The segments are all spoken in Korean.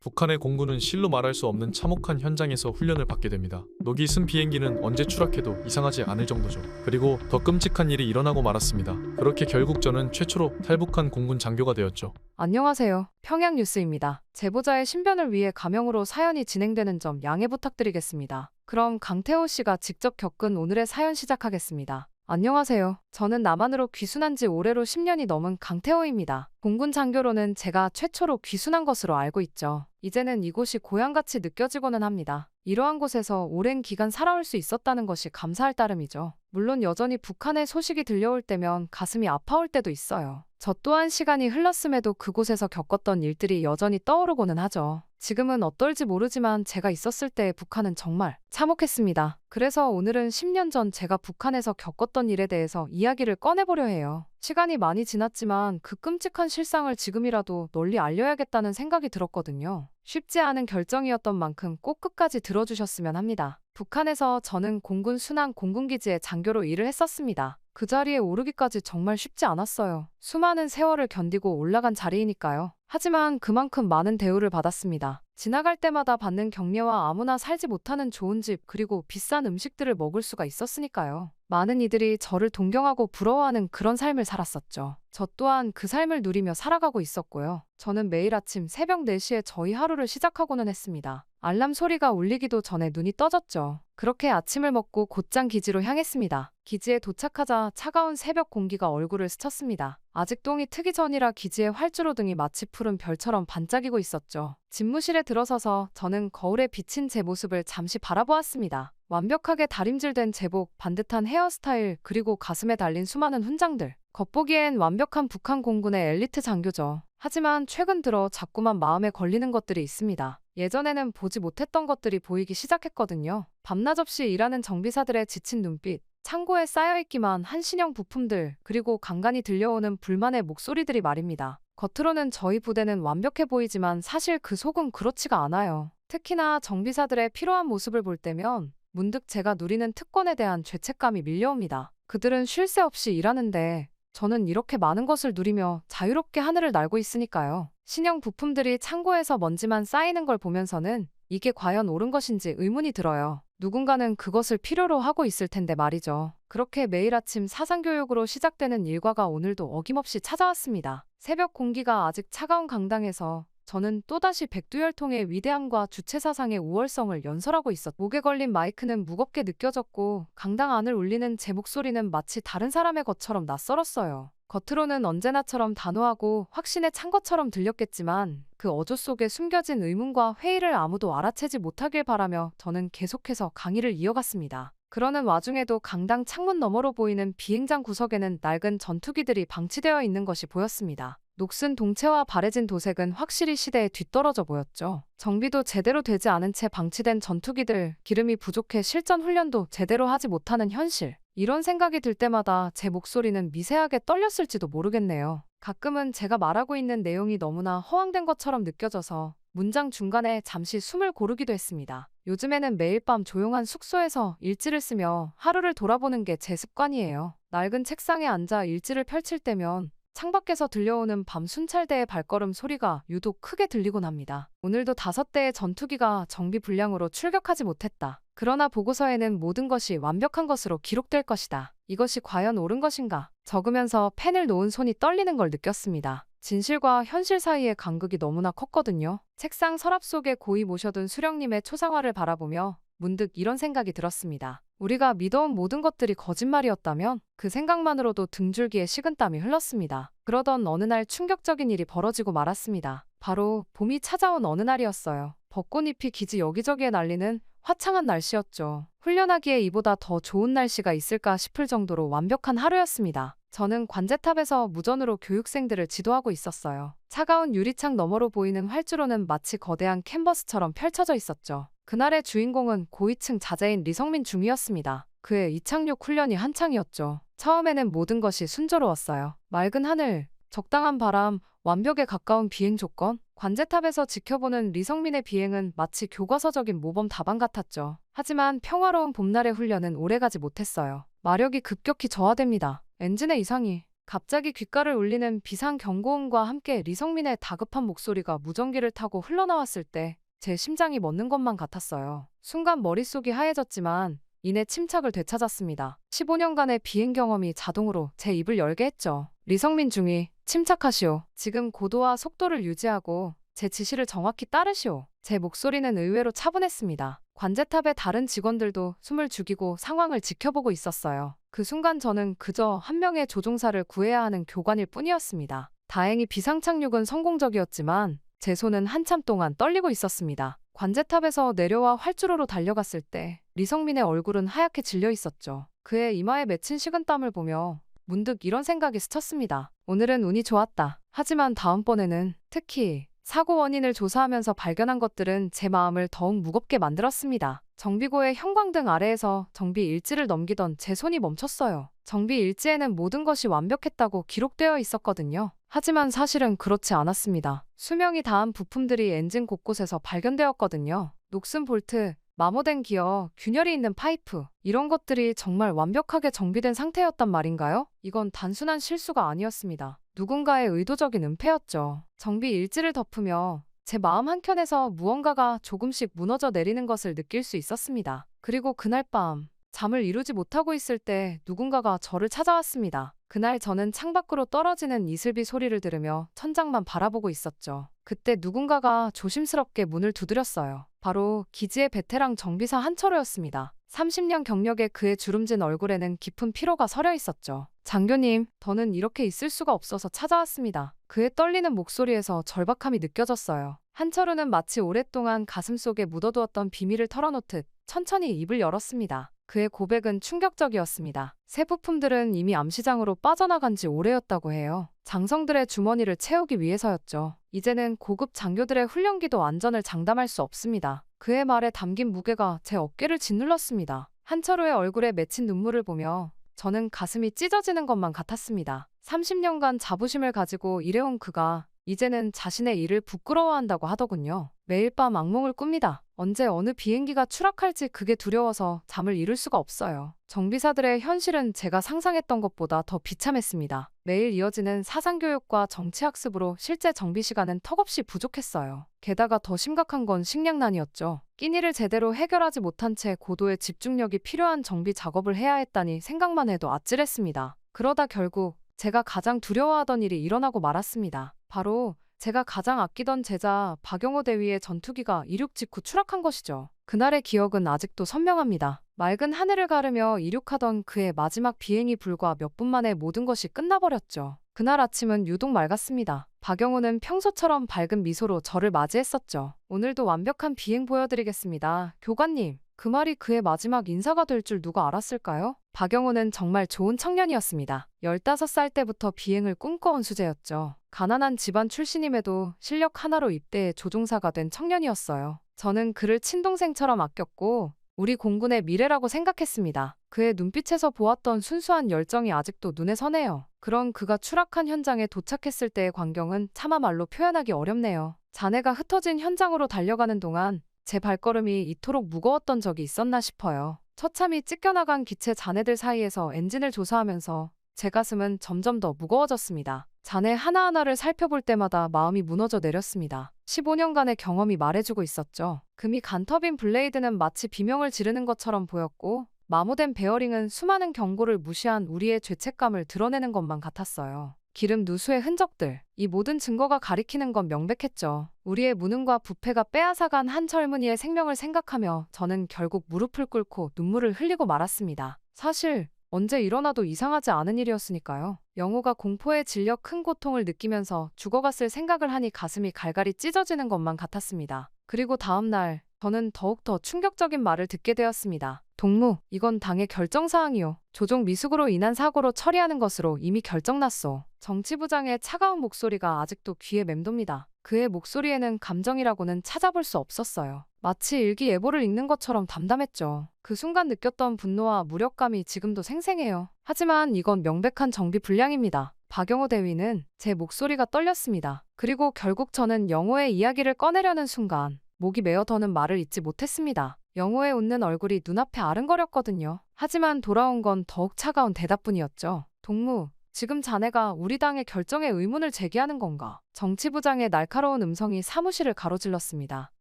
북한의 공군은 실로 말할 수 없는 참혹한 현장에서 훈련을 받게 됩니다. 녹이 쓴 비행기는 언제 추락해도 이상하지 않을 정도죠. 그리고 더 끔찍한 일이 일어나고 말았습니다. 그렇게 결국 저는 최초로 탈북한 공군 장교가 되었죠. 안녕하세요. 평양뉴스입니다. 제보자의 신변을 위해 가명으로 사연이 진행되는 점 양해 부탁드리겠습니다. 그럼 강태호 씨가 직접 겪은 오늘의 사연 시작하겠습니다. 안녕하세요. 저는 남한으로 귀순한 지 올해로 10년이 넘은 강태호입니다. 공군 장교로는 제가 최초로 귀순한 것으로 알고 있죠. 이제는 이곳이 고향같이 느껴지고는 합니다. 이러한 곳에서 오랜 기간 살아올 수 있었다는 것이 감사할 따름이죠. 물론 여전히 북한의 소식이 들려올 때면 가슴이 아파올 때도 있어요. 저 또한 시간이 흘렀음에도 그곳에서 겪었던 일들이 여전히 떠오르고는 하죠. 지금은 어떨지 모르지만 제가 있었을 때 북한은 정말 참혹했습니다. 그래서 오늘은 10년 전 제가 북한에서 겪었던 일에 대해서 이야기를 꺼내보려 해요. 시간이 많이 지났지만 그 끔찍한 실상을 지금이라도 널리 알려야겠다는 생각이 들었거든요. 쉽지 않은 결정이었던 만큼 꼭 끝까지 들어주셨으면 합니다. 북한에서 저는 공군 순안 공군기지에 장교로 일을 했었습니다. 그 자리에 오르기까지 정말 쉽지 않았어요. 수많은 세월을 견디고 올라간 자리이니까요. 하지만 그만큼 많은 대우를 받았습니다. 지나갈 때마다 받는 격려와 아무나 살지 못하는 좋은 집 그리고 비싼 음식들을 먹을 수가 있었으니까요. 많은 이들이 저를 동경하고 부러워하는 그런 삶을 살았었죠. 저 또한 그 삶을 누리며 살아가고 있었고요. 저는 매일 아침 새벽 4시에 저희 하루를 시작하고는 했습니다. 알람 소리가 울리기도 전에 눈이 떠졌죠. 그렇게 아침을 먹고 곧장 기지로 향했습니다. 기지에 도착하자 차가운 새벽 공기가 얼굴을 스쳤습니다. 아직 똥이 트기 전이라 기지의 활주로등이 마치 푸른 별처럼 반짝이고 있었죠. 집무실에 들어서서 저는 거울에 비친 제 모습을 잠시 바라보았습니다. 완벽하게 다림질된 제복, 반듯한 헤어스타일, 그리고 가슴에 달린 수많은 훈장들. 겉보기엔 완벽한 북한 공군의 엘리트 장교죠. 하지만 최근 들어 자꾸만 마음에 걸리는 것들이 있습니다. 예전에는 보지 못했던 것들이 보이기 시작했거든요. 밤낮 없이 일하는 정비사들의 지친 눈빛, 창고에 쌓여있기만 한 신형 부품들, 그리고 간간히 들려오는 불만의 목소리들이 말입니다. 겉으로는 저희 부대는 완벽해 보이지만 사실 그 속은 그렇지가 않아요. 특히나 정비사들의 피로한 모습을 볼 때면 문득 제가 누리는 특권에 대한 죄책감이 밀려옵니다. 그들은 쉴 새 없이 일하는데 저는 이렇게 많은 것을 누리며 자유롭게 하늘을 날고 있으니까요. 신형 부품들이 창고에서 먼지만 쌓이는 걸 보면서는 이게 과연 옳은 것인지 의문이 들어요. 누군가는 그것을 필요로 하고 있을 텐데 말이죠. 그렇게 매일 아침 사상교육으로 시작되는 일과가 오늘도 어김없이 찾아왔습니다. 새벽 공기가 아직 차가운 강당에서 저는 또다시 백두혈통의 위대함과 주체사상의 우월성을 연설하고 있었. 목에 걸린 마이크는 무겁게 느껴졌고 강당 안을 울리는 제 목소리는 마치 다른 사람의 것처럼 낯설었어요. 겉으로는 언제나처럼 단호하고 확신에 찬 것처럼 들렸겠지만 그 어조 속에 숨겨진 의문과 회의를 아무도 알아채지 못하길 바라며 저는 계속해서 강의를 이어갔습니다. 그러는 와중에도 강당 창문 너머로 보이는 비행장 구석에는 낡은 전투기들이 방치되어 있는 것이 보였습니다. 녹슨 동체와 바래진 도색은 확실히 시대에 뒤떨어져 보였죠. 정비도 제대로 되지 않은 채 방치된 전투기들, 기름이 부족해 실전 훈련도 제대로 하지 못하는 현실. 이런 생각이 들 때마다 제 목소리는 미세하게 떨렸을지도 모르겠네요. 가끔은 제가 말하고 있는 내용이 너무나 허황된 것처럼 느껴져서 문장 중간에 잠시 숨을 고르기도 했습니다. 요즘에는 매일 밤 조용한 숙소에서 일지를 쓰며 하루를 돌아보는 게 제 습관이에요. 낡은 책상에 앉아 일지를 펼칠 때면 창밖에서 들려오는 밤 순찰대의 발걸음 소리가 유독 크게 들리곤 합니다. 오늘도 5대의 전투기가 정비 불량으로 출격하지 못했다. 그러나 보고서에는 모든 것이 완벽한 것으로 기록될 것이다. 이것이 과연 옳은 것인가? 적으면서 펜을 놓은 손이 떨리는 걸 느꼈습니다. 진실과 현실 사이의 간극이 너무나 컸거든요. 책상 서랍 속에 고이 모셔둔 수령님의 초상화를 바라보며 문득 이런 생각이 들었습니다. 우리가 믿어온 모든 것들이 거짓말이었다면 그 생각만으로도 등줄기에 식은땀이 흘렀습니다. 그러던 어느 날 충격적인 일이 벌어지고 말았습니다. 바로 봄이 찾아온 어느 날이었어요. 벚꽃잎이 기지 여기저기에 날리는 화창한 날씨였죠. 훈련하기에 이보다 더 좋은 날씨가 있을까 싶을 정도로 완벽한 하루였습니다. 저는 관제탑에서 무전으로 교육생들을 지도하고 있었어요. 차가운 유리창 너머로 보이는 활주로는 마치 거대한 캔버스처럼 펼쳐져 있었죠. 그날의 주인공은 고위층 자제인 리성민 중위였습니다. 그의 이착륙 훈련이 한창이었죠. 처음에는 모든 것이 순조로웠어요. 맑은 하늘, 적당한 바람, 완벽에 가까운 비행 조건. 관제탑에서 지켜보는 리성민의 비행은 마치 교과서적인 모범 답안 같았죠. 하지만 평화로운 봄날의 훈련은 오래가지 못했어요. 마력이 급격히 저하됩니다. 엔진의 이상이 갑자기 귓가를 울리는 비상경고음과 함께 리성민의 다급한 목소리가 무전기를 타고 흘러나왔을 때 제 심장이 멎는 것만 같았어요. 순간 머릿속이 하얘졌지만 이내 침착을 되찾았습니다. 15년간의 비행 경험이 자동으로 제 입을 열게 했죠. 리성민 중위, 침착하시오. 지금 고도와 속도를 유지하고 제 지시를 정확히 따르시오. 제 목소리는 의외로 차분했습니다. 관제탑의 다른 직원들도 숨을 죽이고 상황을 지켜보고 있었어요. 그 순간 저는 그저 한 명의 조종사를 구해야 하는 교관일 뿐이었습니다. 다행히 비상착륙은 성공적이었지만 제 손은 한참 동안 떨리고 있었습니다. 관제탑에서 내려와 활주로로 달려갔을 때 리성민의 얼굴은 하얗게 질려 있었죠. 그의 이마에 맺힌 식은땀을 보며 문득 이런 생각이 스쳤습니다. 오늘은 운이 좋았다. 하지만 다음번에는 특히 사고 원인을 조사하면서 발견한 것들은 제 마음을 더욱 무겁게 만들었습니다. 정비고의 형광등 아래에서 정비 일지를 넘기던 제 손이 멈췄어요. 정비 일지에는 모든 것이 완벽했다고 기록되어 있었거든요. 하지만 사실은 그렇지 않았습니다. 수명이 다한 부품들이 엔진 곳곳에서 발견되었거든요. 녹슨 볼트, 마모된 기어, 균열이 있는 파이프, 이런 것들이 정말 완벽하게 정비된 상태였단 말인가요? 이건 단순한 실수가 아니었습니다. 누군가의 의도적인 은폐였죠. 정비 일지를 덮으며 제 마음 한켠에서 무언가가 조금씩 무너져 내리는 것을 느낄 수 있었습니다. 그리고 그날 밤 잠을 이루지 못하고 있을 때 누군가가 저를 찾아왔습니다. 그날 저는 창밖으로 떨어지는 이슬비 소리를 들으며 천장만 바라보고 있었죠. 그때 누군가가 조심스럽게 문을 두드렸어요. 바로 기지의 베테랑 정비사 한철호였습니다. 30년 경력의 그의 주름진 얼굴에는 깊은 피로가 서려 있었죠. 장교님, 더는 이렇게 있을 수가 없어서 찾아왔습니다. 그의 떨리는 목소리에서 절박함이 느껴졌어요. 한철우는 마치 오랫동안 가슴속에 묻어두었던 비밀을 털어놓듯 천천히 입을 열었습니다. 그의 고백은 충격적이었습니다. 새 부품들은 이미 암시장으로 빠져나간 지 오래였다고 해요. 장성들의 주머니를 채우기 위해서였죠. 이제는 고급 장교들의 훈련기도 안전을 장담할 수 없습니다. 그의 말에 담긴 무게가 제 어깨를 짓눌렀습니다. 한철우의 얼굴에 맺힌 눈물을 보며 저는 가슴이 찢어지는 것만 같았습니다. 30년간 자부심을 가지고 일해온 그가 이제는 자신의 일을 부끄러워한다고 하더군요. 매일 밤 악몽을 꿉니다. 언제 어느 비행기가 추락할지 그게 두려워서 잠을 이룰 수가 없어요. 정비사들의 현실은 제가 상상했던 것보다 더 비참했습니다. 매일 이어지는 사상교육과 정치학습으로 실제 정비 시간은 턱없이 부족했어요. 게다가 더 심각한 건 식량난이었죠. 끼니를 제대로 해결하지 못한 채 고도의 집중력이 필요한 정비 작업을 해야 했다니 생각만 해도 아찔했습니다. 그러다 결국 제가 가장 두려워하던 일이 일어나고 말았습니다. 바로 제가 가장 아끼던 제자 박영호 대위의 전투기가 이륙 직후 추락한 것이죠. 그날의 기억은 아직도 선명합니다. 맑은 하늘을 가르며 이륙하던 그의 마지막 비행이 불과 몇 분 만에 모든 것이 끝나버렸죠. 그날 아침은 유독 맑았습니다. 박영호는 평소처럼 밝은 미소로 저를 맞이했었죠. 오늘도 완벽한 비행 보여드리겠습니다. 교관님. 그 말이 그의 마지막 인사가 될 줄 누가 알았을까요? 박영호는 정말 좋은 청년이었습니다. 15살 때부터 비행을 꿈꿔온 수재였죠. 가난한 집안 출신임에도 실력 하나로 입대해 조종사가 된 청년이었어요. 저는 그를 친동생처럼 아꼈고 우리 공군의 미래라고 생각했습니다. 그의 눈빛에서 보았던 순수한 열정이 아직도 눈에 선해요. 그런 그가 추락한 현장에 도착했을 때의 광경은 차마 말로 표현하기 어렵네요. 잔해가 흩어진 현장으로 달려가는 동안 제 발걸음이 이토록 무거웠던 적이 있었나 싶어요. 처참히 찢겨나간 기체 잔해들 사이에서 엔진을 조사하면서 제 가슴은 점점 더 무거워졌습니다. 잔해 하나하나를 살펴볼 때마다 마음이 무너져 내렸습니다. 15년간의 경험이 말해주고 있었죠. 금이 간터빈 블레이드는 마치 비명을 지르는 것처럼 보였고 마모된 베어링은 수많은 경고를 무시한 우리의 죄책감을 드러내는 것만 같았어요. 기름 누수의 흔적들, 이 모든 증거가 가리키는 건 명백했죠. 우리의 무능과 부패가 빼앗아간 한 젊은이의 생명을 생각하며 저는 결국 무릎을 꿇고 눈물을 흘리고 말았습니다. 사실 언제 일어나도 이상하지 않은 일이었으니까요. 영호가 공포에 질려 큰 고통을 느끼면서 죽어갔을 생각을 하니 가슴이 갈갈이 찢어지는 것만 같았습니다. 그리고 다음 날 저는 더욱더 충격적인 말을 듣게 되었습니다. 동무, 이건 당의 결정사항이요. 조종 미숙으로 인한 사고로 처리하는 것으로 이미 결정났소. 정치부장의 차가운 목소리가 아직도 귀에 맴돕니다. 그의 목소리에는 감정이라고는 찾아볼 수 없었어요. 마치 일기예보를 읽는 것처럼 담담했죠. 그 순간 느꼈던 분노와 무력감이 지금도 생생해요. 하지만 이건 명백한 정비 불량입니다. 박영호 대위는 제 목소리가 떨렸습니다. 그리고 결국 저는 영호의 이야기를 꺼내려는 순간 목이 메어 더는 말을 잇지 못했습니다. 영호의 웃는 얼굴이 눈앞에 아른거렸거든요. 하지만 돌아온 건 더욱 차가운 대답뿐이었죠. 동무, 지금 자네가 우리 당의 결정에 의문을 제기하는 건가? 정치부장의 날카로운 음성이 사무실을 가로질렀습니다.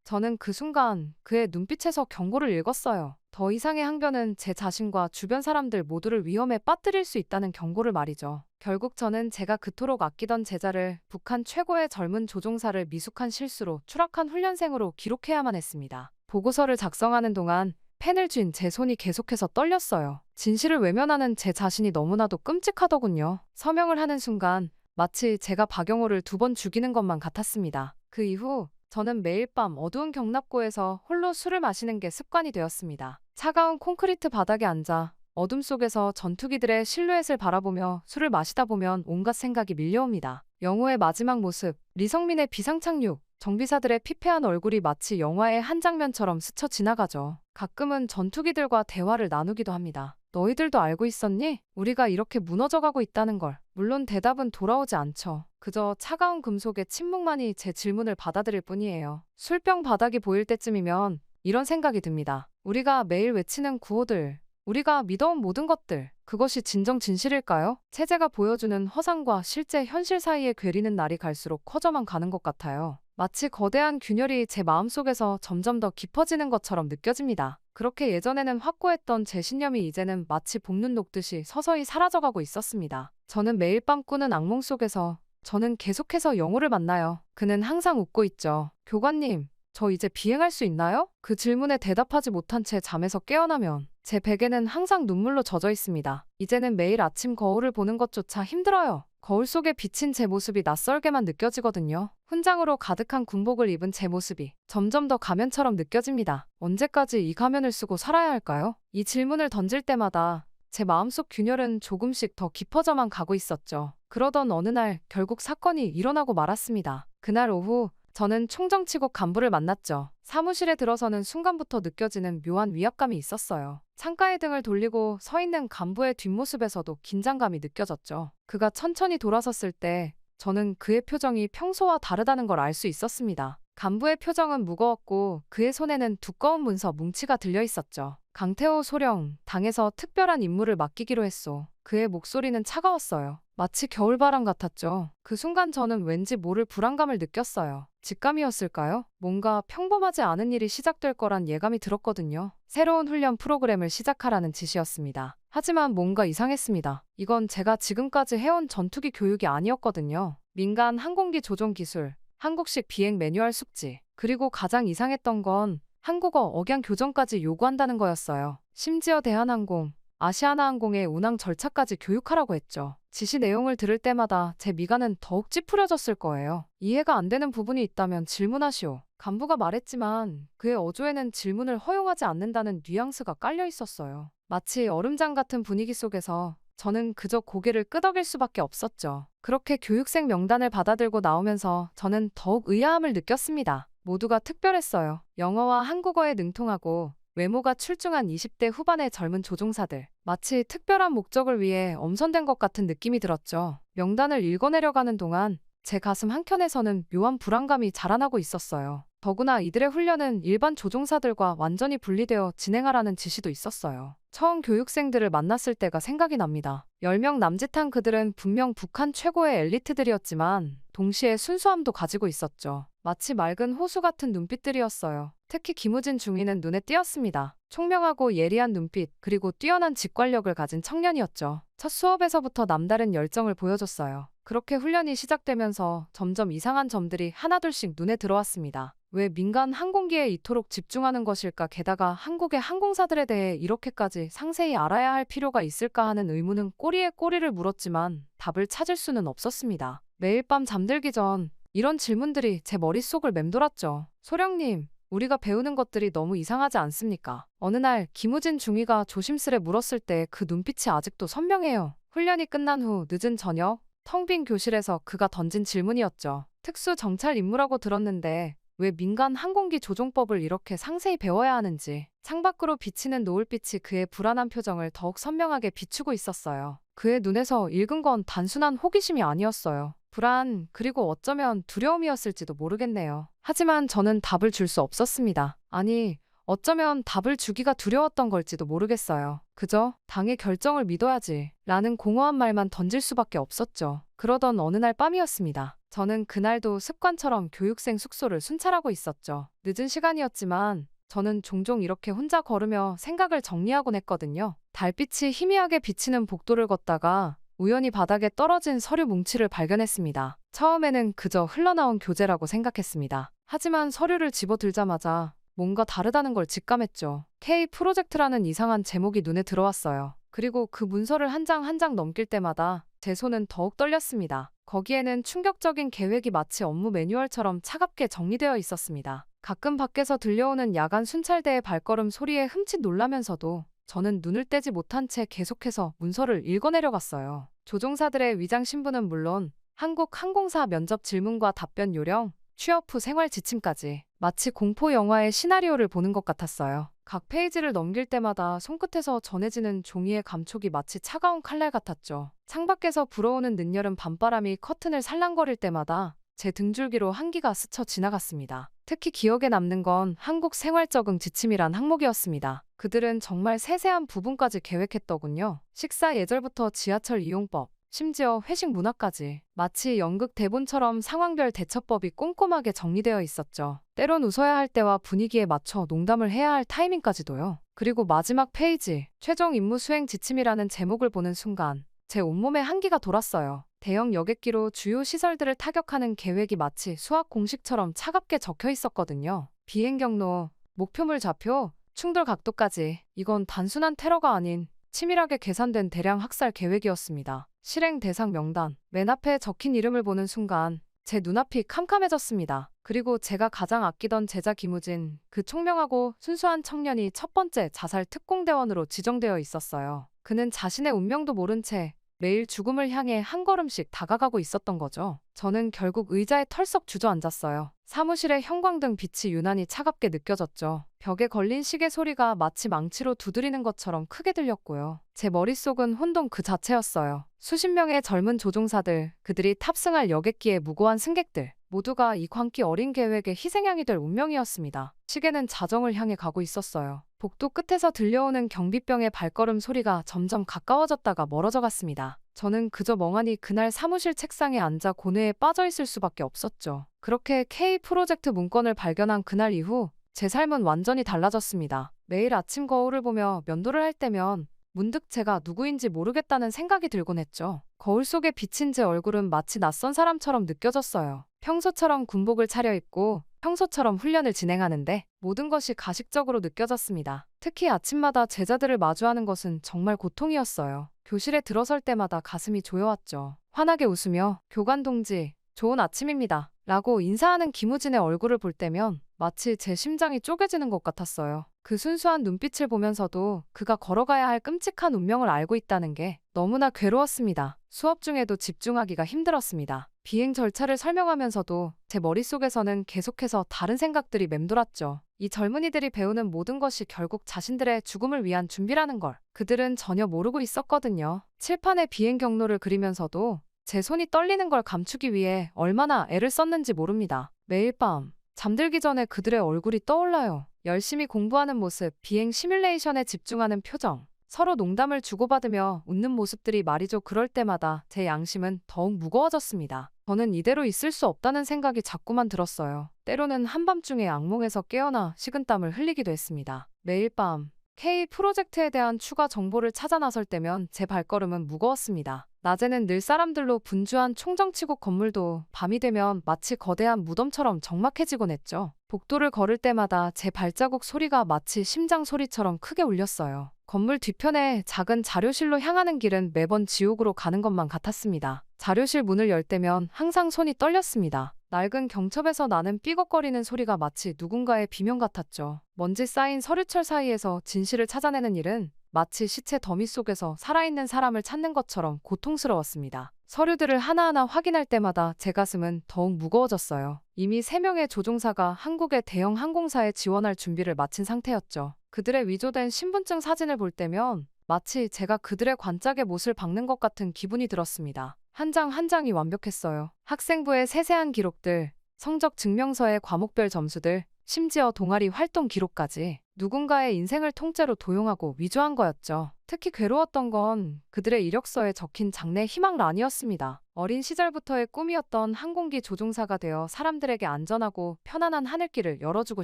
저는 그 순간 그의 눈빛에서 경고를 읽었어요. 더 이상의 항변은 제 자신과 주변 사람들 모두를 위험에 빠뜨릴 수 있다는 경고를 말이죠. 결국 저는 제가 그토록 아끼던 제자를 북한 최고의 젊은 조종사를 미숙한 실수로 추락한 훈련생으로 기록해야만 했습니다. 보고서를 작성하는 동안 펜을 쥔 제 손이 계속해서 떨렸어요. 진실을 외면하는 제 자신이 너무나도 끔찍하더군요. 서명을 하는 순간 마치 제가 박영호를 2번 죽이는 것만 같았습니다. 그 이후 저는 매일 밤 어두운 경납고에서 홀로 술을 마시는 게 습관이 되었습니다. 차가운 콘크리트 바닥에 앉아 어둠 속에서 전투기들의 실루엣을 바라보며 술을 마시다 보면 온갖 생각이 밀려옵니다. 영호의 마지막 모습, 리성민의 비상착륙, 정비사들의 피폐한 얼굴이 마치 영화의 한 장면처럼 스쳐 지나가죠. 가끔은 전투기들과 대화를 나누기도 합니다. 너희들도 알고 있었니? 우리가 이렇게 무너져가고 있다는 걸. 물론 대답은 돌아오지 않죠. 그저 차가운 금속의 침묵만이 제 질문을 받아들일 뿐이에요. 술병 바닥이 보일 때쯤이면 이런 생각이 듭니다. 우리가 매일 외치는 구호들, 우리가 믿어온 모든 것들, 그것이 진정 진실일까요? 체제가 보여주는 허상과 실제 현실 사이의 괴리는 날이 갈수록 커져만 가는 것 같아요. 마치 거대한 균열이 제 마음속에서 점점 더 깊어지는 것처럼 느껴집니다. 그렇게 예전에는 확고했던 제 신념이 이제는 마치 봄눈 녹듯이 서서히 사라져가고 있었습니다. 저는 매일 밤 꾸는 악몽 속에서 저는 계속해서 영호를 만나요. 그는 항상 웃고 있죠. 교관님, 저 이제 비행할 수 있나요? 그 질문에 대답하지 못한 채 잠에서 깨어나면 제 베개는 항상 눈물로 젖어 있습니다. 이제는 매일 아침 거울을 보는 것조차 힘들어요. 거울 속에 비친 제 모습이 낯설게만 느껴지거든요. 훈장으로 가득한 군복을 입은 제 모습이 점점 더 가면처럼 느껴집니다. 언제까지 이 가면을 쓰고 살아야 할까요? 이 질문을 던질 때마다 제 마음속 균열은 조금씩 더 깊어져만 가고 있었죠. 그러던 어느 날 결국 사건이 일어나고 말았습니다. 그날 오후 저는 총정치국 간부를 만났죠. 사무실에 들어서는 순간부터 느껴지는 묘한 위압감이 있었어요. 창가에 등을 돌리고 서 있는 간부의 뒷모습에서도 긴장감이 느껴졌죠. 그가 천천히 돌아섰을 때 저는 그의 표정이 평소와 다르다는 걸 알 수 있었습니다. 간부의 표정은 무거웠고 그의 손에는 두꺼운 문서 뭉치가 들려 있었죠. 강태호 소령, 당에서 특별한 임무를 맡기기로 했소. 그의 목소리는 차가웠어요. 마치 겨울바람 같았죠. 그 순간 저는 왠지 모를 불안감을 느꼈어요. 직감이었을까요? 뭔가 평범하지 않은 일이 시작될 거란 예감이 들었거든요. 새로운 훈련 프로그램을 시작하라는 지시였습니다. 하지만 뭔가 이상했습니다. 이건 제가 지금까지 해온 전투기 교육이 아니었거든요. 민간 항공기 조종 기술, 한국식 비행 매뉴얼 숙지, 그리고 가장 이상했던 건 한국어 억양 교정까지 요구한다는 거였어요. 심지어 대한항공, 아시아나항공의 운항 절차까지 교육하라고 했죠. 지시 내용을 들을 때마다 제 미간은 더욱 찌푸려졌을 거예요. 이해가 안 되는 부분이 있다면 질문하시오. 간부가 말했지만 그의 어조에는 질문을 허용하지 않는다는 뉘앙스가 깔려 있었어요. 마치 얼음장 같은 분위기 속에서 저는 그저 고개를 끄덕일 수밖에 없었죠. 그렇게 교육생 명단을 받아들고 나오면서 저는 더욱 의아함을 느꼈습니다. 모두가 특별했어요. 영어와 한국어에 능통하고 외모가 출중한 20대 후반의 젊은 조종사들. 마치 특별한 목적을 위해 엄선된 것 같은 느낌이 들었죠. 명단을 읽어내려가는 동안 제 가슴 한켠에서는 묘한 불안감이 자라나고 있었어요. 더구나 이들의 훈련은 일반 조종사들과 완전히 분리되어 진행하라는 지시도 있었어요. 처음 교육생들을 만났을 때가 생각이 납니다. 10명 남짓한 그들은 분명 북한 최고의 엘리트들이었지만 동시에 순수함도 가지고 있었죠. 마치 맑은 호수 같은 눈빛들이었어요. 특히 김우진 중위는 눈에 띄었습니다. 총명하고 예리한 눈빛, 그리고 뛰어난 직관력을 가진 청년이었죠. 첫 수업에서부터 남다른 열정을 보여줬어요. 그렇게 훈련이 시작되면서 점점 이상한 점들이 하나둘씩 눈에 들어왔습니다. 왜 민간 항공기에 이토록 집중하는 것일까? 게다가 한국의 항공사들에 대해 이렇게까지 상세히 알아야 할 필요가 있을까 하는 의문은 꼬리에 꼬리를 물었지만 답을 찾을 수는 없었습니다. 매일 밤 잠들기 전 이런 질문들이 제 머릿속을 맴돌았죠. 소령님, 우리가 배우는 것들이 너무 이상하지 않습니까? 어느 날 김우진 중위가 조심스레 물었을 때 그 눈빛이 아직도 선명해요. 훈련이 끝난 후 늦은 저녁, 텅 빈 교실에서 그가 던진 질문이었죠. 특수 정찰 임무라고 들었는데 왜 민간 항공기 조종법을 이렇게 상세히 배워야 하는지. 창밖으로 비치는 노을빛이 그의 불안한 표정을 더욱 선명하게 비추고 있었어요. 그의 눈에서 읽은 건 단순한 호기심이 아니었어요. 불안, 그리고 어쩌면 두려움이었을지도 모르겠네요. 하지만 저는 답을 줄 수 없었습니다. 아니, 어쩌면 답을 주기가 두려웠던 걸지도 모르겠어요. 그저 당의 결정을 믿어야지 라는 공허한 말만 던질 수밖에 없었죠. 그러던 어느 날 밤이었습니다. 저는 그날도 습관처럼 교육생 숙소를 순찰하고 있었죠. 늦은 시간이었지만 저는 종종 이렇게 혼자 걸으며 생각을 정리하곤 했거든요. 달빛이 희미하게 비치는 복도를 걷다가 우연히 바닥에 떨어진 서류 뭉치를 발견했습니다. 처음에는 그저 흘러나온 교재라고 생각했습니다. 하지만 서류를 집어들자마자 뭔가 다르다는 걸 직감했죠. K 프로젝트라는 이상한 제목이 눈에 들어왔어요. 그리고 그 문서를 한 장 한 장 넘길 때마다 제 손은 더욱 떨렸습니다. 거기에는 충격적인 계획이 마치 업무 매뉴얼처럼 차갑게 정리되어 있었습니다. 가끔 밖에서 들려오는 야간 순찰대의 발걸음 소리에 흠칫 놀라면서도 저는 눈을 떼지 못한 채 계속해서 문서를 읽어내려갔어요. 조종사들의 위장 신분은 물론 한국항공사 면접 질문과 답변 요령, 취업 후 생활 지침까지 마치 공포 영화의 시나리오를 보는 것 같았어요. 각 페이지를 넘길 때마다 손끝에서 전해지는 종이의 감촉이 마치 차가운 칼날 같았죠. 창밖에서 불어오는 늦여름 밤바람이 커튼을 살랑거릴 때마다 제 등줄기로 한기가 스쳐 지나갔습니다. 특히 기억에 남는 건 한국 생활적응 지침이란 항목이었습니다. 그들은 정말 세세한 부분까지 계획했더군요. 식사 예절부터 지하철 이용법, 심지어 회식 문화까지 마치 연극 대본처럼 상황별 대처법이 꼼꼼하게 정리되어 있었죠. 때론 웃어야 할 때와 분위기에 맞춰 농담을 해야 할 타이밍까지도요. 그리고 마지막 페이지, 최종 임무 수행 지침이라는 제목을 보는 순간 제 온몸에 한기가 돌았어요. 대형 여객기로 주요 시설들을 타격하는 계획이 마치 수학 공식처럼 차갑게 적혀 있었거든요. 비행 경로, 목표물 좌표, 충돌 각도까지. 이건 단순한 테러가 아닌 치밀하게 계산된 대량 학살 계획이었습니다. 실행 대상 명단, 맨 앞에 적힌 이름을 보는 순간 제 눈앞이 캄캄해졌습니다. 그리고 제가 가장 아끼던 제자 김우진, 그 총명하고 순수한 청년이 첫 번째 자살 특공대원으로 지정되어 있었어요. 그는 자신의 운명도 모른 채 매일 죽음을 향해 한 걸음씩 다가가고 있었던 거죠. 저는 결국 의자에 털썩 주저앉았어요. 사무실의 형광등 빛이 유난히 차갑게 느껴졌죠. 벽에 걸린 시계 소리가 마치 망치로 두드리는 것처럼 크게 들렸고요. 제 머릿속은 혼돈 그 자체였어요. 수십 명의 젊은 조종사들, 그들이 탑승할 여객기의 무고한 승객들, 모두가 이 광기 어린 계획의 희생양이 될 운명이었습니다. 시계는 자정을 향해 가고 있었어요. 복도 끝에서 들려오는 경비병의 발걸음 소리가 점점 가까워졌다가 멀어져 갔습니다. 저는 그저 멍하니 그날 사무실 책상에 앉아 고뇌에 빠져 있을 수밖에 없었죠. 그렇게 K 프로젝트 문건을 발견한 그날 이후 제 삶은 완전히 달라졌습니다. 매일 아침 거울을 보며 면도를 할 때면 문득 제가 누구인지 모르겠다는 생각이 들곤 했죠. 거울 속에 비친 제 얼굴은 마치 낯선 사람처럼 느껴졌어요. 평소처럼 군복을 차려입고 평소처럼 훈련을 진행하는데 모든 것이 가식적으로 느껴졌습니다. 특히 아침마다 제자들을 마주하는 것은 정말 고통이었어요. 교실에 들어설 때마다 가슴이 조여왔죠. 환하게 웃으며 교관 동지, 좋은 아침입니다. 라고 인사하는 김우진의 얼굴을 볼 때면 마치 제 심장이 쪼개지는 것 같았어요. 그 순수한 눈빛을 보면서도 그가 걸어가야 할 끔찍한 운명을 알고 있다는 게 너무나 괴로웠습니다. 수업 중에도 집중하기가 힘들었습니다. 비행 절차를 설명하면서도 제 머릿속에서는 계속해서 다른 생각들이 맴돌았죠. 이 젊은이들이 배우는 모든 것이 결국 자신들의 죽음을 위한 준비라는 걸 그들은 전혀 모르고 있었거든요. 칠판에 비행 경로를 그리면서도 제 손이 떨리는 걸 감추기 위해 얼마나 애를 썼는지 모릅니다. 매일 밤 잠들기 전에 그들의 얼굴이 떠올라요. 열심히 공부하는 모습, 비행 시뮬레이션에 집중하는 표정, 서로 농담을 주고받으며 웃는 모습들이 말이죠. 그럴 때마다 제 양심은 더욱 무거워졌습니다. 저는 이대로 있을 수 없다는 생각이 자꾸만 들었어요. 때로는 한밤중에 악몽에서 깨어나 식은땀을 흘리기도 했습니다. 매일 밤 K 프로젝트에 대한 추가 정보를 찾아 나설 때면 제 발걸음은 무거웠습니다. 낮에는 늘 사람들로 분주한 총정치국 건물도 밤이 되면 마치 거대한 무덤처럼 적막해지곤 했죠. 복도를 걸을 때마다 제 발자국 소리가 마치 심장 소리처럼 크게 울렸어요. 건물 뒤편에 작은 자료실로 향하는 길은 매번 지옥으로 가는 것만 같았습니다. 자료실 문을 열 때면 항상 손이 떨렸습니다. 낡은 경첩에서 나는 삐걱거리는 소리가 마치 누군가의 비명 같았죠. 먼지 쌓인 서류철 사이에서 진실을 찾아내는 일은 마치 시체 더미 속에서 살아있는 사람을 찾는 것처럼 고통스러웠습니다. 서류들을 하나하나 확인할 때마다 제 가슴은 더욱 무거워졌어요. 이미 3명의 조종사가 한국의 대형 항공사에 지원할 준비를 마친 상태였죠. 그들의 위조된 신분증 사진을 볼 때면 마치 제가 그들의 관짝에 못을 박는 것 같은 기분이 들었습니다. 한 장 한 장이 완벽했어요. 학생부의 세세한 기록들, 성적 증명서의 과목별 점수들, 심지어 동아리 활동 기록까지 누군가의 인생을 통째로 도용하고 위조한 거였죠. 특히 괴로웠던 건 그들의 이력서에 적힌 장래 희망란이었습니다. 어린 시절부터의 꿈이었던 항공기 조종사가 되어 사람들에게 안전하고 편안한 하늘길을 열어주고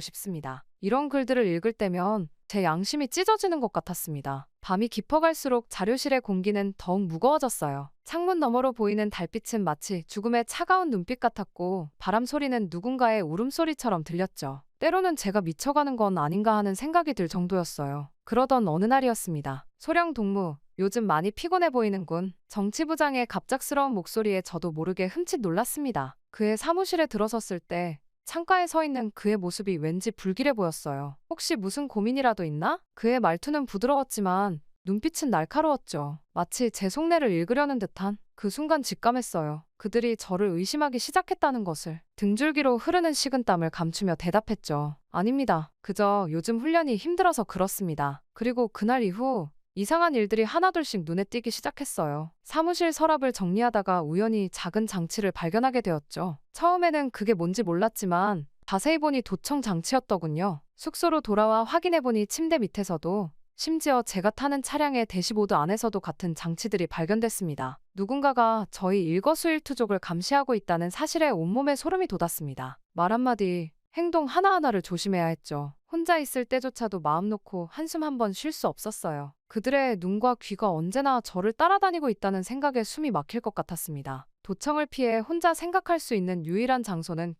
싶습니다. 이런 글들을 읽을 때면 제 양심이 찢어지는 것 같았습니다. 밤이 깊어갈수록 자료실의 공기는 더욱 무거워졌어요. 창문 너머로 보이는 달빛은 마치 죽음의 차가운 눈빛 같았고 바람 소리는 누군가의 울음소리처럼 들렸죠. 때로는 제가 미쳐가는 건 아닌가 하는 생각이 들 정도였어요. 그러던 어느 날이었습니다. 소령 동무, 요즘 많이 피곤해 보이는군. 정치부장의 갑작스러운 목소리에 저도 모르게 흠칫 놀랐습니다. 그의 사무실에 들어섰을 때 창가에 서 있는 그의 모습이 왠지 불길해 보였어요. 혹시 무슨 고민이라도 있나? 그의 말투는 부드러웠지만 눈빛은 날카로웠죠. 마치 제 속내를 읽으려는 듯한. 그 순간 직감했어요. 그들이 저를 의심하기 시작했다는 것을. 등줄기로 흐르는 식은땀을 감추며 대답했죠. 아닙니다. 그저 요즘 훈련이 힘들어서 그렇습니다. 그리고 그날 이후 이상한 일들이 하나둘씩 눈에 띄기 시작했어요. 사무실 서랍을 정리하다가 우연히 작은 장치를 발견하게 되었죠. 처음에는 그게 뭔지 몰랐지만 자세히 보니 도청 장치였더군요. 숙소로 돌아와 확인해보니 침대 밑에서도 심지어 제가 타는 차량의 대시보드 안에서도 같은 장치들이 발견됐습니다. 누군가가 저희 일거수일투족을 감시하고 있다는 사실에 온몸에 소름이 돋았습니다. 말 한마디, 행동 하나하나를 조심해야 했죠. 혼자 있을 때조차도 마음 놓고 한숨 한 번 쉴 수 없었어요. 그들의 눈과 귀가 언제나 저를 따라다니고 있다는 생각에 숨이 막힐 것 같았습니다. 도청을 피해 혼자 생각할 수 있는 유일한 장소는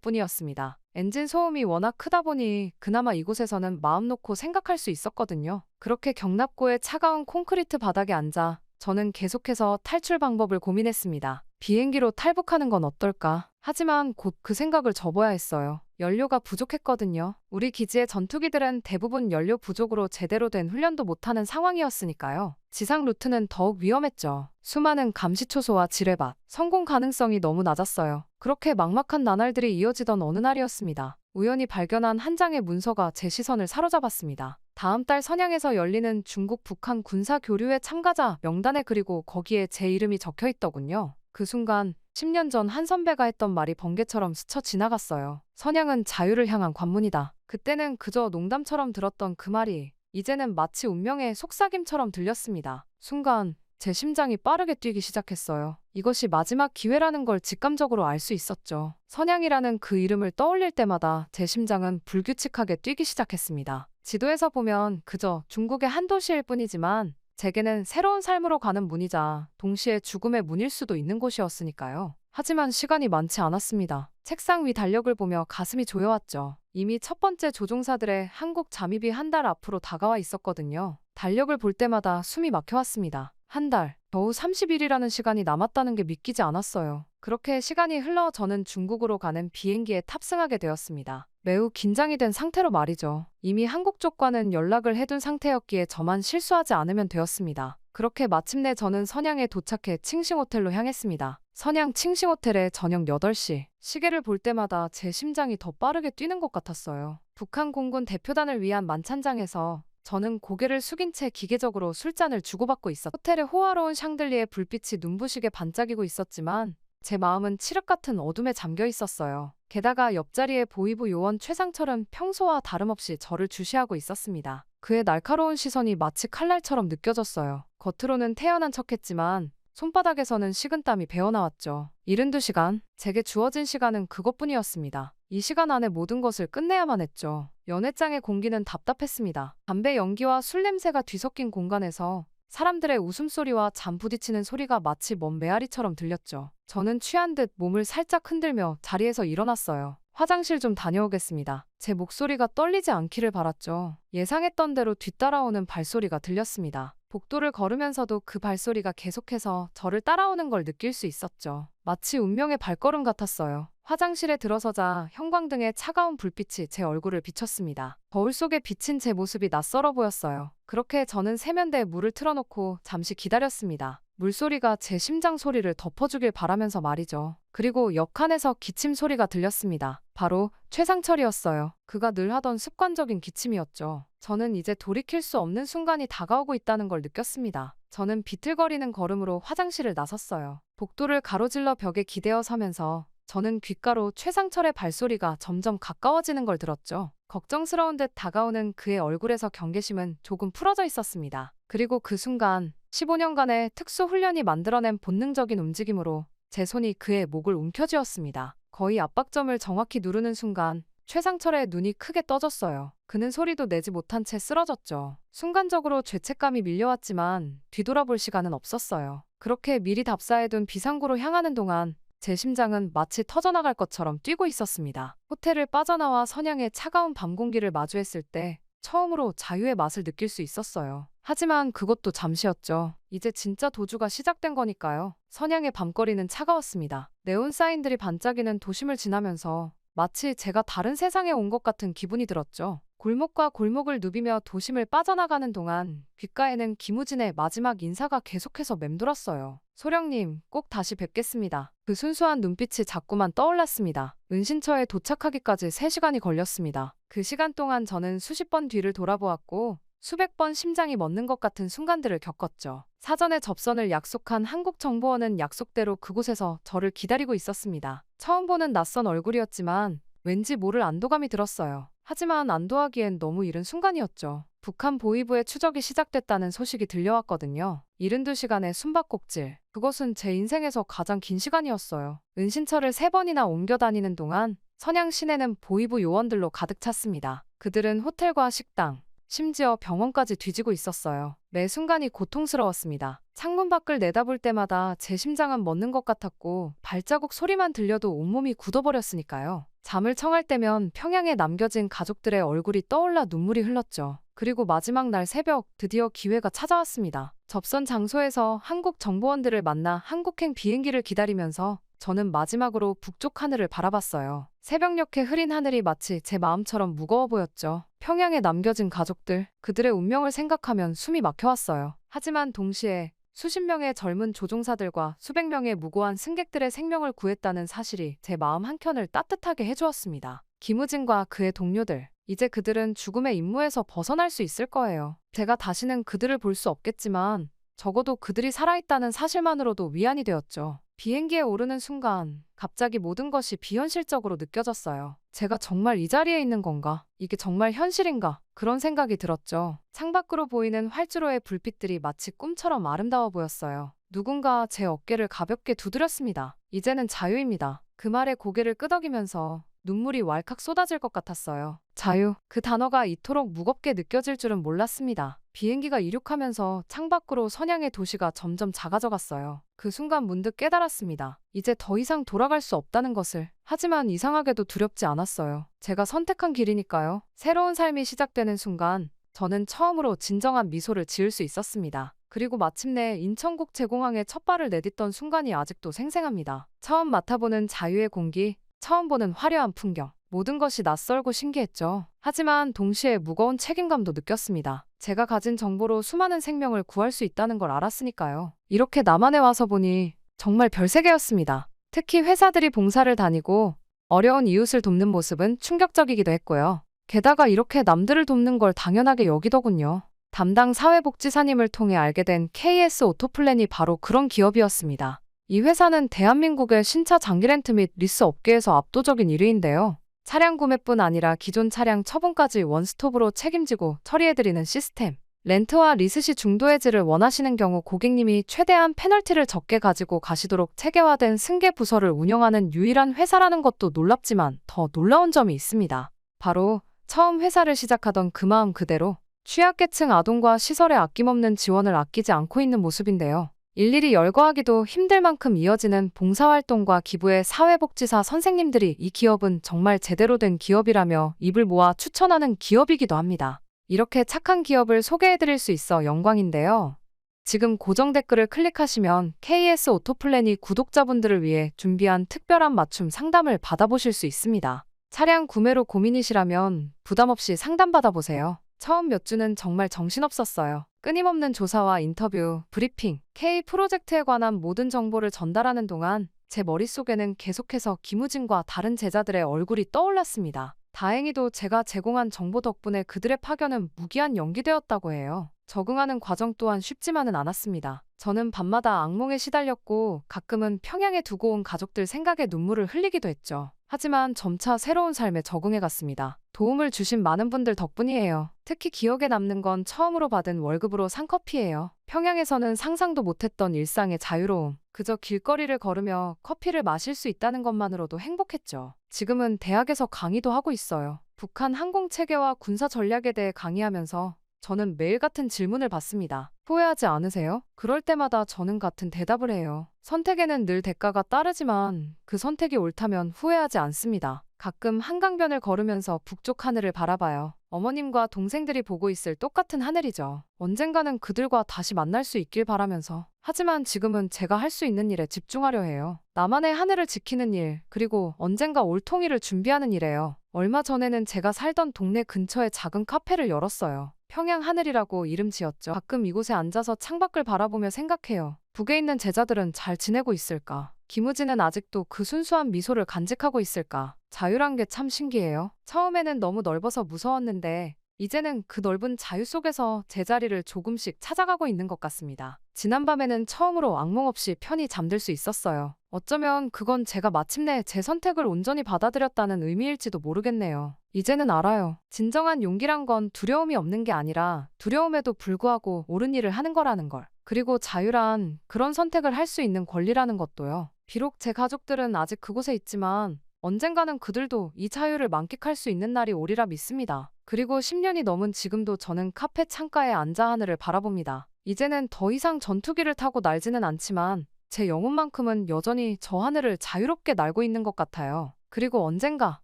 경납고뿐이었습니다. 엔진 소음이 워낙 크다 보니 그나마 이곳에서는 마음 놓고 생각할 수 있었거든요. 그렇게 경납고의 차가운 콘크리트 바닥에 앉아 저는 계속해서 탈출 방법을 고민했습니다. 비행기로 탈북하는 건 어떨까? 하지만 곧 그 생각을 접어야 했어요. 연료가 부족했거든요. 우리 기지의 전투기들은 대부분 연료 부족으로 제대로 된 훈련도 못하는 상황이었으니까요. 지상 루트는 더욱 위험했죠. 수많은 감시초소와 지뢰밭, 성공 가능성이 너무 낮았어요. 그렇게 막막한 나날들이 이어지던 어느 날이었습니다. 우연히 발견한 한 장의 문서가 제 시선을 사로잡았습니다. 다음 달 선양에서 열리는 중국 북한 군사 교류회 참가자 명단에 그리고 거기에 제 이름이 적혀 있더군요. 그 순간 10년 전 한 선배가 했던 말이 번개처럼 스쳐 지나갔어요. 선양은 자유를 향한 관문이다. 그때는 그저 농담처럼 들었던 그 말이 이제는 마치 운명의 속삭임처럼 들렸습니다. 순간 제 심장이 빠르게 뛰기 시작했어요. 이것이 마지막 기회라는 걸 직감적으로 알 수 있었죠. 선양이라는 그 이름을 떠올릴 때마다 제 심장은 불규칙하게 뛰기 시작했습니다. 지도에서 보면 그저 중국의 한 도시일 뿐이지만 제게는 새로운 삶으로 가는 문이자 동시에 죽음의 문일 수도 있는 곳이었으니까요. 하지만 시간이 많지 않았습니다. 책상 위 달력을 보며 가슴이 조여왔죠. 이미 첫 번째 조종사들의 한국 잠입이 한 달 앞으로 다가와 있었거든요. 달력을 볼 때마다 숨이 막혀왔습니다. 한 달, 겨우 30일이라는 시간이 남았다는 게 믿기지 않았어요. 그렇게 시간이 흘러 저는 중국으로 가는 비행기에 탑승하게 되었습니다. 매우 긴장이 된 상태로 말이죠. 이미 한국 쪽과는 연락을 해둔 상태였기에 저만 실수하지 않으면 되었습니다. 그렇게 마침내 저는 선양에 도착해 칭싱호텔로 향했습니다. 선양 칭싱호텔에 저녁 8시. 시계를 볼 때마다 제 심장이 더 빠르게 뛰는 것 같았어요. 북한 공군 대표단을 위한 만찬장에서 저는 고개를 숙인 채 기계적으로 술잔을 주고받고 있었. 호텔의 호화로운 샹들리에 불빛이 눈부시게 반짝이고 있었지만 제 마음은 칠흑 같은 어둠에 잠겨 있었어요. 게다가 옆자리에 보이부 요원 최상철은 평소와 다름없이 저를 주시하고 있었습니다. 그의 날카로운 시선이 마치 칼날처럼 느껴졌어요. 겉으로는 태연한 척했지만 손바닥에서는 식은땀이 배어나왔죠. 72시간, 제게 주어진 시간은 그것뿐이었습니다. 이 시간 안에 모든 것을 끝내야만 했죠. 연회장의 공기는 답답했습니다. 담배 연기와 술 냄새가 뒤섞인 공간에서 사람들의 웃음소리와 잠 부딪히는 소리가 마치 먼 메아리처럼 들렸죠. 저는 취한 듯 몸을 살짝 흔들며 자리에서 일어났어요. 화장실 좀 다녀오겠습니다. 제 목소리가 떨리지 않기를 바랐죠. 예상했던 대로 뒤따라오는 발소리가 들렸습니다. 복도를 걸으면서도 그 발소리가 계속해서 저를 따라오는 걸 느낄 수 있었죠. 마치 운명의 발걸음 같았어요. 화장실에 들어서자 형광등의 차가운 불빛이 제 얼굴을 비췄습니다. 거울 속에 비친 제 모습이 낯설어 보였어요. 그렇게 저는 세면대에 물을 틀어놓고 잠시 기다렸습니다. 물소리가 제 심장 소리를 덮어주길 바라면서 말이죠. 그리고 역한에서 기침 소리가 들렸습니다. 바로 최상철이었어요. 그가 늘 하던 습관적인 기침이었죠. 저는 이제 돌이킬 수 없는 순간이 다가오고 있다는 걸 느꼈습니다. 저는 비틀거리는 걸음으로 화장실을 나섰어요. 복도를 가로질러 벽에 기대어 서면서 저는 귓가로 최상철의 발소리가 점점 가까워지는 걸 들었죠. 걱정스러운 듯 다가오는 그의 얼굴에서 경계심은 조금 풀어져 있었습니다. 그리고 그 순간 15년간의 특수훈련이 만들어낸 본능적인 움직임으로 제 손이 그의 목을 움켜쥐었습니다. 거의 압박점을 정확히 누르는 순간 최상철의 눈이 크게 떠졌어요. 그는 소리도 내지 못한 채 쓰러졌죠. 순간적으로 죄책감이 밀려왔지만 뒤돌아볼 시간은 없었어요. 그렇게 미리 답사해둔 비상구로 향하는 동안 제 심장은 마치 터져나갈 것처럼 뛰고 있었습니다. 호텔을 빠져나와 선양의 차가운 밤 공기를 마주했을 때 처음으로 자유의 맛을 느낄 수 있었어요. 하지만 그것도 잠시였죠. 이제 진짜 도주가 시작된 거니까요. 선양의 밤거리는 차가웠습니다. 네온 사인들이 반짝이는 도심을 지나면서 마치 제가 다른 세상에 온 것 같은 기분이 들었죠. 골목과 골목을 누비며 도심을 빠져나가는 동안 귓가에는 김우진의 마지막 인사가 계속해서 맴돌았어요. 소령님, 꼭 다시 뵙겠습니다. 그 순수한 눈빛이 자꾸만 떠올랐습니다. 은신처에 도착하기까지 3시간이 걸렸습니다. 그 시간 동안 저는 수십 번 뒤를 돌아보았고 수백 번 심장이 멎는 것 같은 순간들을 겪었죠. 사전에 접선을 약속한 한국정보원은 약속대로 그곳에서 저를 기다리고 있었습니다. 처음 보는 낯선 얼굴이었지만 왠지 모를 안도감이 들었어요. 하지만 안도하기엔 너무 이른 순간이었죠. 북한 보위부의 추적이 시작됐다는 소식이 들려왔거든요. 72시간의 숨바꼭질. 그것은 제 인생에서 가장 긴 시간이었어요. 은신처를 3번이나 옮겨 다니는 동안 선양 시내는 보위부 요원들로 가득 찼습니다. 그들은 호텔과 식당, 심지어 병원까지 뒤지고 있었어요. 매 순간이 고통스러웠습니다. 창문 밖을 내다볼 때마다 제 심장은 멎는 것 같았고 발자국 소리만 들려도 온몸이 굳어버렸으니까요. 잠을 청할 때면 평양에 남겨진 가족들의 얼굴이 떠올라 눈물이 흘렀죠. 그리고 마지막 날 새벽 드디어 기회가 찾아왔습니다. 접선 장소에서 한국 정보원들을 만나 한국행 비행기를 기다리면서 저는 마지막으로 북쪽 하늘을 바라봤어요. 새벽녘의 흐린 하늘이 마치 제 마음처럼 무거워 보였죠. 평양에 남겨진 가족들, 그들의 운명을 생각하면 숨이 막혀왔어요. 하지만 동시에 수십 명의 젊은 조종사들과 수백 명의 무고한 승객들의 생명을 구했다는 사실이 제 마음 한켠을 따뜻하게 해주었습니다. 김우진과 그의 동료들, 이제 그들은 죽음의 임무에서 벗어날 수 있을 거예요. 제가 다시는 그들을 볼 수 없겠지만 적어도 그들이 살아있다는 사실만으로도 위안이 되었죠. 비행기에 오르는 순간 갑자기 모든 것이 비현실적으로 느껴졌어요. 제가 정말 이 자리에 있는 건가? 이게 정말 현실인가? 그런 생각이 들었죠. 창밖으로 보이는 활주로의 불빛들이 마치 꿈처럼 아름다워 보였어요. 누군가 제 어깨를 가볍게 두드렸습니다. 이제는 자유입니다. 그 말에 고개를 끄덕이면서 눈물이 왈칵 쏟아질 것 같았어요. 자유, 그 단어가 이토록 무겁게 느껴질 줄은 몰랐습니다. 비행기가 이륙하면서 창밖으로 선양의 도시가 점점 작아져 갔어요. 그 순간 문득 깨달았습니다. 이제 더 이상 돌아갈 수 없다는 것을. 하지만 이상하게도 두렵지 않았어요. 제가 선택한 길이니까요. 새로운 삶이 시작되는 순간 저는 처음으로 진정한 미소를 지을 수 있었습니다. 그리고 마침내 인천국제공항에 첫 발을 내딛던 순간이 아직도 생생합니다. 처음 맡아보는 자유의 공기, 처음 보는 화려한 풍경. 모든 것이 낯설고 신기했죠. 하지만 동시에 무거운 책임감도 느꼈습니다. 제가 가진 정보로 수많은 생명을 구할 수 있다는 걸 알았으니까요. 이렇게 남한에 와서 보니 정말 별세계였습니다. 특히 회사들이 봉사를 다니고 어려운 이웃을 돕는 모습은 충격적이기도 했고요. 게다가 이렇게 남들을 돕는 걸 당연하게 여기더군요. 담당 사회복지사님을 통해 알게 된 KS 오토플랜이 바로 그런 기업이었습니다. 이 회사는 대한민국의 신차 장기 렌트 및 리스 업계에서 압도적인 1위인데요. 차량 구매뿐 아니라 기존 차량 처분까지 원스톱으로 책임지고 처리해드리는 시스템. 렌트와 리스 시 중도 해지를 원하시는 경우 고객님이 최대한 페널티를 적게 가지고 가시도록 체계화된 승계 부서를 운영하는 유일한 회사라는 것도 놀랍지만 더 놀라운 점이 있습니다. 바로 처음 회사를 시작하던 그 마음 그대로 취약계층 아동과 시설에 아낌없는 지원을 아끼지 않고 있는 모습인데요. 일일이 열거하기도 힘들 만큼 이어지는 봉사활동과 기부의 사회복지사 선생님들이 이 기업은 정말 제대로 된 기업이라며 입을 모아 추천하는 기업이기도 합니다. 이렇게 착한 기업을 소개해드릴 수 있어 영광인데요. 지금 고정 댓글을 클릭하시면 KS 오토플랜이 구독자분들을 위해 준비한 특별한 맞춤 상담을 받아보실 수 있습니다. 차량 구매로 고민이시라면 부담 없이 상담 받아보세요. 처음 몇 주는 정말 정신없었어요. 끊임없는 조사와 인터뷰, 브리핑, K 프로젝트에 관한 모든 정보를 전달하는 동안 제 머릿속에는 계속해서 김우진과 다른 제자들의 얼굴이 떠올랐습니다. 다행히도 제가 제공한 정보 덕분에 그들의 파견은 무기한 연기되었다고 해요. 적응하는 과정 또한 쉽지만은 않았습니다. 저는 밤마다 악몽에 시달렸고 가끔은 평양에 두고 온 가족들 생각에 눈물을 흘리기도 했죠. 하지만 점차 새로운 삶에 적응해 갔습니다. 도움을 주신 많은 분들 덕분이에요. 특히 기억에 남는 건 처음으로 받은 월급으로 산 커피예요. 평양에서는 상상도 못했던 일상의 자유로움. 그저 길거리를 걸으며 커피를 마실 수 있다는 것만으로도 행복했죠. 지금은 대학에서 강의도 하고 있어요. 북한 항공 체계와 군사 전략에 대해 강의하면서 저는 매일 같은 질문을 받습니다. 후회하지 않으세요? 그럴 때마다 저는 같은 대답을 해요. 선택에는 늘 대가가 따르지만 그 선택이 옳다면 후회하지 않습니다. 가끔 한강변을 걸으면서 북쪽 하늘을 바라봐요. 어머님과 동생들이 보고 있을 똑같은 하늘이죠. 언젠가는 그들과 다시 만날 수 있길 바라면서. 하지만 지금은 제가 할 수 있는 일에 집중하려 해요. 나만의 하늘을 지키는 일, 그리고 언젠가 올통일을 준비하는 일이에요. 얼마 전에는 제가 살던 동네 근처에 작은 카페를 열었어요. 평양 하늘이라고 이름 지었죠. 가끔 이곳에 앉아서 창밖을 바라보며 생각해요. 북에 있는 제자들은 잘 지내고 있을까? 김우진은 아직도 그 순수한 미소를 간직하고 있을까? 자유란 게 참 신기해요. 처음에는 너무 넓어서 무서웠는데 이제는 그 넓은 자유 속에서 제자리를 조금씩 찾아가고 있는 것 같습니다. 지난밤에는 처음으로 악몽 없이 편히 잠들 수 있었어요. 어쩌면 그건 제가 마침내 제 선택을 온전히 받아들였다는 의미일지도 모르겠네요. 이제는 알아요. 진정한 용기란 건 두려움이 없는 게 아니라 두려움에도 불구하고 옳은 일을 하는 거라는 걸. 그리고 자유란 그런 선택을 할 수 있는 권리라는 것도요. 비록 제 가족들은 아직 그곳에 있지만 언젠가는 그들도 이 자유를 만끽할 수 있는 날이 오리라 믿습니다. 그리고 10년이 넘은 지금도 저는 카페 창가에 앉아 하늘을 바라봅니다. 이제는 더 이상 전투기를 타고 날지는 않지만 제 영혼만큼은 여전히 저 하늘을 자유롭게 날고 있는 것 같아요. 그리고 언젠가,